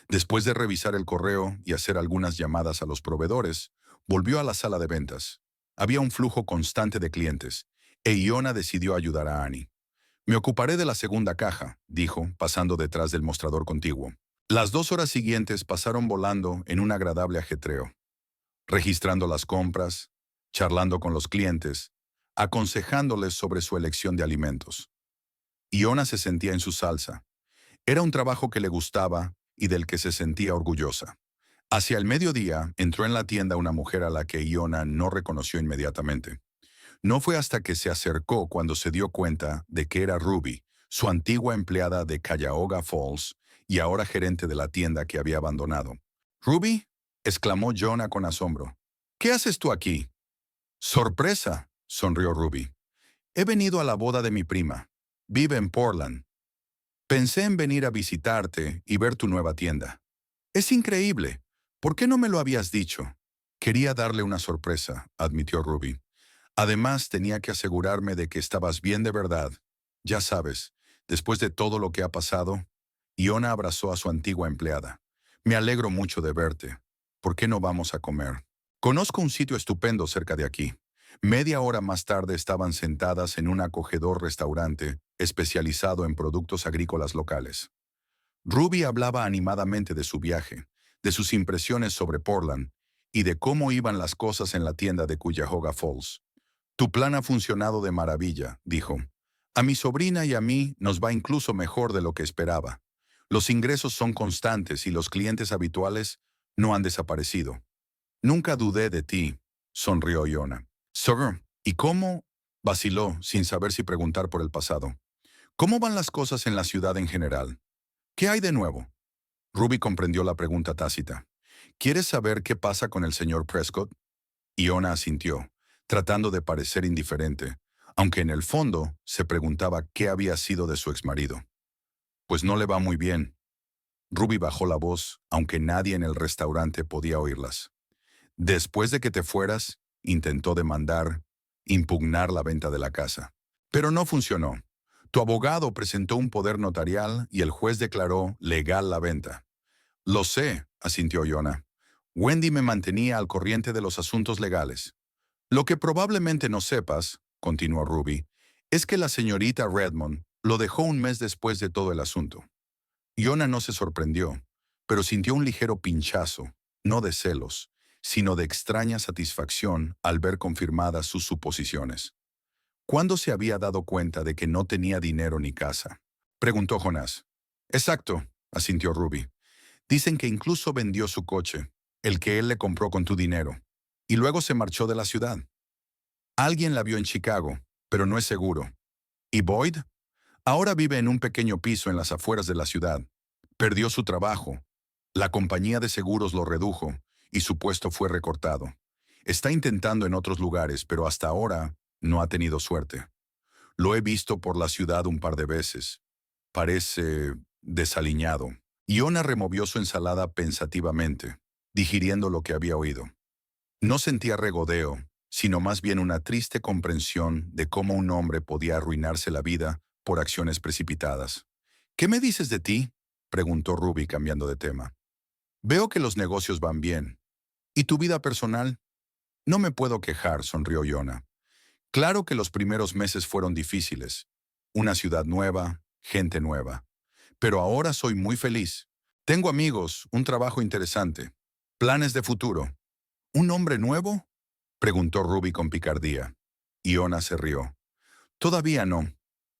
Después de revisar el correo y hacer algunas llamadas a los proveedores, volvió a la sala de ventas. Había un flujo constante de clientes, e Iona decidió ayudar a Annie. «Me ocuparé de la segunda caja», dijo, pasando detrás del mostrador contiguo. Las 2 horas siguientes pasaron volando en un agradable ajetreo, registrando las compras, charlando con los clientes, aconsejándoles sobre su elección de alimentos. Iona se sentía en su salsa. Era un trabajo que le gustaba y del que se sentía orgullosa. Hacia el mediodía entró en la tienda una mujer a la que Iona no reconoció inmediatamente. No fue hasta que se acercó cuando se dio cuenta de que era Ruby, su antigua empleada de Cuyahoga Falls y ahora gerente de la tienda que había abandonado. «¿Ruby?», exclamó Iona con asombro. «¿Qué haces tú aquí?». «Sorpresa», sonrió Ruby. «He venido a la boda de mi prima. Vive en Portland. Pensé en venir a visitarte y ver tu nueva tienda. Es increíble. ¿Por qué no me lo habías dicho?». «Quería darle una sorpresa», admitió Ruby. «Además, tenía que asegurarme de que estabas bien de verdad. Ya sabes, después de todo lo que ha pasado». Iona abrazó a su antigua empleada. «Me alegro mucho de verte. ¿Por qué no vamos a comer? Conozco un sitio estupendo cerca de aquí». Media hora más tarde estaban sentadas en un acogedor restaurante especializado en productos agrícolas locales. Ruby hablaba animadamente de su viaje, de sus impresiones sobre Portland y de cómo iban las cosas en la tienda de Cuyahoga Falls. «Tu plan ha funcionado de maravilla», dijo. «A mi sobrina y a mí nos va incluso mejor de lo que esperaba. Los ingresos son constantes y los clientes habituales no han desaparecido». «Nunca dudé de ti», sonrió Iona. «Sir, ¿y cómo?», vaciló, sin saber si preguntar por el pasado. «¿Cómo van las cosas en la ciudad en general? ¿Qué hay de nuevo?». Ruby comprendió la pregunta tácita. «¿Quieres saber qué pasa con el señor Prescott?». Iona asintió, tratando de parecer indiferente, aunque en el fondo se preguntaba qué había sido de su exmarido. «Pues no le va muy bien». Ruby bajó la voz, aunque nadie en el restaurante podía oírlas. «Después de que te fueras, intentó demandar, impugnar la venta de la casa. Pero no funcionó. Tu abogado presentó un poder notarial y el juez declaró legal la venta». «Lo sé», asintió Iona. «Wendy me mantenía al corriente de los asuntos legales». «Lo que probablemente no sepas», continuó Ruby, «es que la señorita Redmond lo dejó un mes después de todo el asunto». Iona no se sorprendió, pero sintió un ligero pinchazo, no de celos, sino de extraña satisfacción al ver confirmadas sus suposiciones. ¿Cuándo se había dado cuenta de que no tenía dinero ni casa?, preguntó Jonás. «Exacto», asintió Ruby. «Dicen que incluso vendió su coche, el que él le compró con tu dinero, y luego se marchó de la ciudad. Alguien la vio en Chicago, pero no es seguro. ¿Y Boyd? Ahora vive en un pequeño piso en las afueras de la ciudad. Perdió su trabajo. La compañía de seguros lo redujo y su puesto fue recortado. Está intentando en otros lugares, pero hasta ahora no ha tenido suerte. Lo he visto por la ciudad un par de veces. Parece desaliñado». Iona removió su ensalada pensativamente, digiriendo lo que había oído. No sentía regodeo, sino más bien una triste comprensión de cómo un hombre podía arruinarse la vida por acciones precipitadas. «¿Qué me dices de ti?», preguntó Ruby cambiando de tema. «Veo que los negocios van bien. ¿Y tu vida personal?». «No me puedo quejar», sonrió Iona. «Claro que los primeros meses fueron difíciles. Una ciudad nueva, gente nueva. Pero ahora soy muy feliz. Tengo amigos, un trabajo interesante, planes de futuro». «¿Un hombre nuevo?», preguntó Ruby con picardía. Iona se rió. «Todavía no.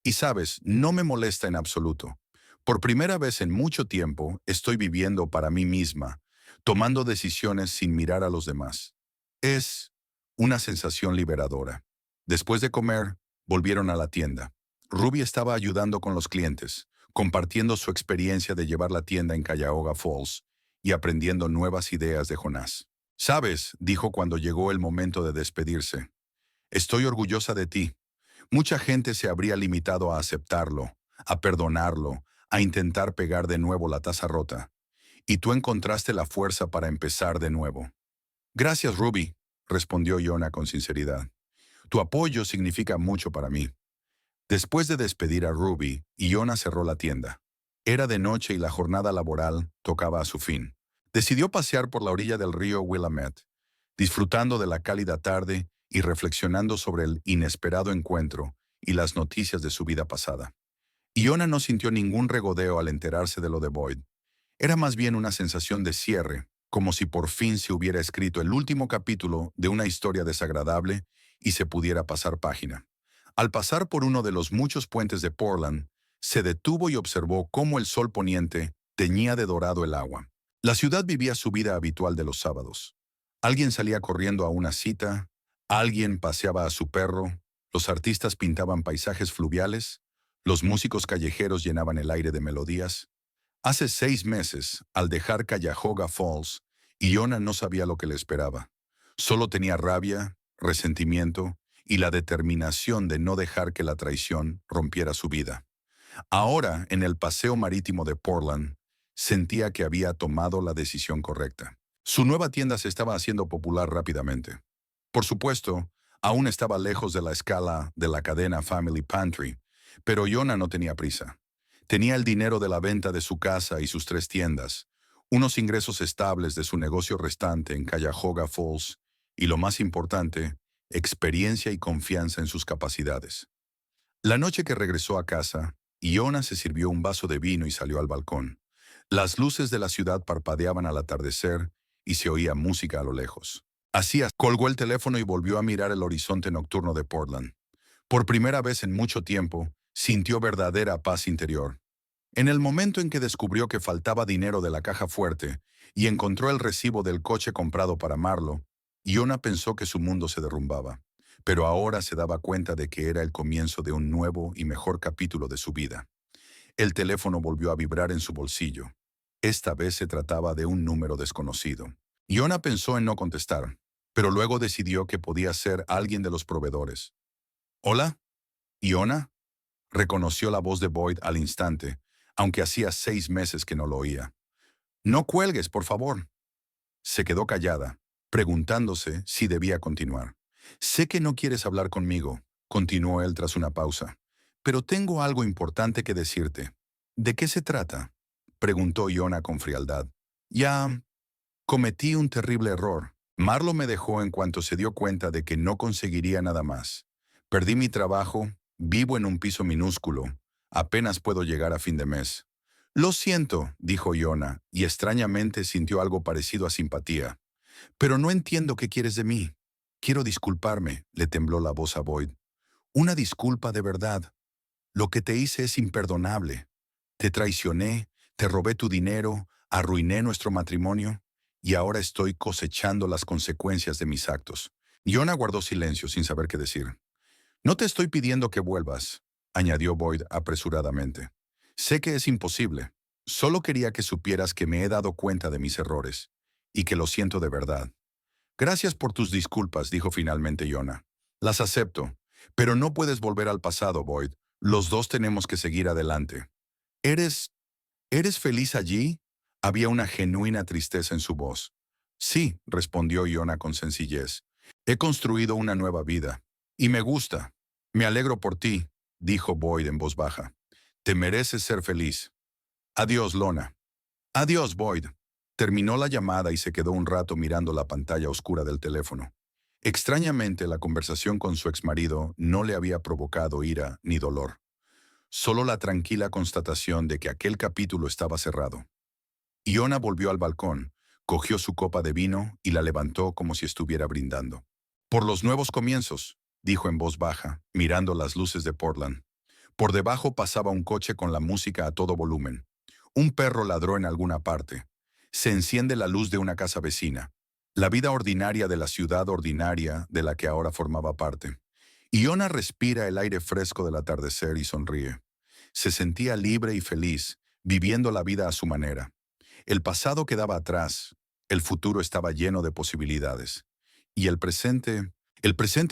Y sabes, no me molesta en absoluto. Por primera vez en mucho tiempo estoy viviendo para mí misma, tomando decisiones sin mirar a los demás. Es una sensación liberadora». Después de comer, volvieron a la tienda. Ruby estaba ayudando con los clientes, compartiendo su experiencia de llevar la tienda en Cuyahoga Falls y aprendiendo nuevas ideas de Jonás. «Sabes», dijo cuando llegó el momento de despedirse, «estoy orgullosa de ti. Mucha gente se habría limitado a aceptarlo, a perdonarlo, a intentar pegar de nuevo la taza rota. Y tú encontraste la fuerza para empezar de nuevo». «Gracias, Ruby», respondió Iona con sinceridad. «Tu apoyo significa mucho para mí». Después de despedir a Ruby, Iona cerró la tienda. Era de noche y la jornada laboral tocaba a su fin. Decidió pasear por la orilla del río Willamette, disfrutando de la cálida tarde y reflexionando sobre el inesperado encuentro y las noticias de su vida pasada. Iona no sintió ningún regodeo al enterarse de lo de Boyd. Era más bien una sensación de cierre, como si por fin se hubiera escrito el último capítulo de una historia desagradable y se pudiera pasar página. Al pasar por uno de los muchos puentes de Portland, se detuvo y observó cómo el sol poniente teñía de dorado el agua. La ciudad vivía su vida habitual de los sábados. Alguien salía corriendo a una cita, alguien paseaba a su perro, los artistas pintaban paisajes fluviales, los músicos callejeros llenaban el aire de melodías. Hace 6 meses, al dejar Cuyahoga Falls, Iona no sabía lo que le esperaba. Solo tenía rabia, resentimiento y la determinación de no dejar que la traición rompiera su vida. Ahora, en el paseo marítimo de Portland, sentía que había tomado la decisión correcta. Su nueva tienda se estaba haciendo popular rápidamente. Por supuesto, aún estaba lejos de la escala de la cadena Family Pantry, pero Iona no tenía prisa. Tenía el dinero de la venta de su casa y sus 3 tiendas, unos ingresos estables de su negocio restante en Cuyahoga Falls y, lo más importante, experiencia y confianza en sus capacidades. La noche que regresó a casa, Iona se sirvió un vaso de vino y salió al balcón. Las luces de la ciudad parpadeaban al atardecer y se oía música a lo lejos. Colgó el teléfono y volvió a mirar el horizonte nocturno de Portland. Por primera vez en mucho tiempo, sintió verdadera paz interior. En el momento en que descubrió que faltaba dinero de la caja fuerte y encontró el recibo del coche comprado para Marlo, Iona pensó que su mundo se derrumbaba. Pero ahora se daba cuenta de que era el comienzo de un nuevo y mejor capítulo de su vida. El teléfono volvió a vibrar en su bolsillo. Esta vez se trataba de un número desconocido. Iona pensó en no contestar, pero luego decidió que podía ser alguien de los proveedores. ¿Hola? ¿Iona? Reconoció la voz de Boyd al instante, aunque hacía 6 meses que no lo oía. No cuelgues, por favor. Se quedó callada, preguntándose si debía continuar. Sé que no quieres hablar conmigo, continuó él tras una pausa, pero tengo algo importante que decirte. ¿De qué se trata? Preguntó Iona con frialdad. Ya cometí un terrible error. Marlo me dejó en cuanto se dio cuenta de que no conseguiría nada más. Perdí mi trabajo, vivo en un piso minúsculo, apenas puedo llegar a fin de mes. Lo siento, dijo Iona, y extrañamente sintió algo parecido a simpatía. Pero no entiendo qué quieres de mí. Quiero disculparme, le tembló la voz a Boyd. Una disculpa de verdad. Lo que te hice es imperdonable. Te traicioné, te robé tu dinero, arruiné nuestro matrimonio, y ahora estoy cosechando las consecuencias de mis actos. Iona guardó silencio sin saber qué decir. No te estoy pidiendo que vuelvas, añadió Boyd apresuradamente. Sé que es imposible. Solo quería que supieras que me he dado cuenta de mis errores, y que lo siento de verdad. Gracias por tus disculpas, dijo finalmente Iona. Las acepto, pero no puedes volver al pasado, Boyd. Los dos tenemos que seguir adelante. ¿Eres... ¿Eres feliz allí? Había una genuina tristeza en su voz. Sí, respondió Iona con sencillez. He construido una nueva vida. Y me gusta. Me alegro por ti, dijo Boyd en voz baja. Te mereces ser feliz. Adiós, Lona. Adiós, Boyd. Terminó la llamada y se quedó un rato mirando la pantalla oscura del teléfono. Extrañamente, la conversación con su exmarido no le había provocado ira ni dolor. Solo la tranquila constatación de que aquel capítulo estaba cerrado. Iona volvió al balcón, cogió su copa de vino y la levantó como si estuviera brindando. Por los nuevos comienzos, dijo en voz baja, mirando las luces de Portland. Por debajo pasaba un coche con la música a todo volumen. Un perro ladró en alguna parte. Se enciende la luz de una casa vecina. La vida ordinaria de la ciudad ordinaria de la que ahora formaba parte. Iona respira el aire fresco del atardecer y sonríe. Se sentía libre y feliz, viviendo la vida a su manera. El pasado quedaba atrás, el futuro estaba lleno de posibilidades. Y el presente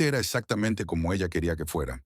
era exactamente como ella quería que fuera.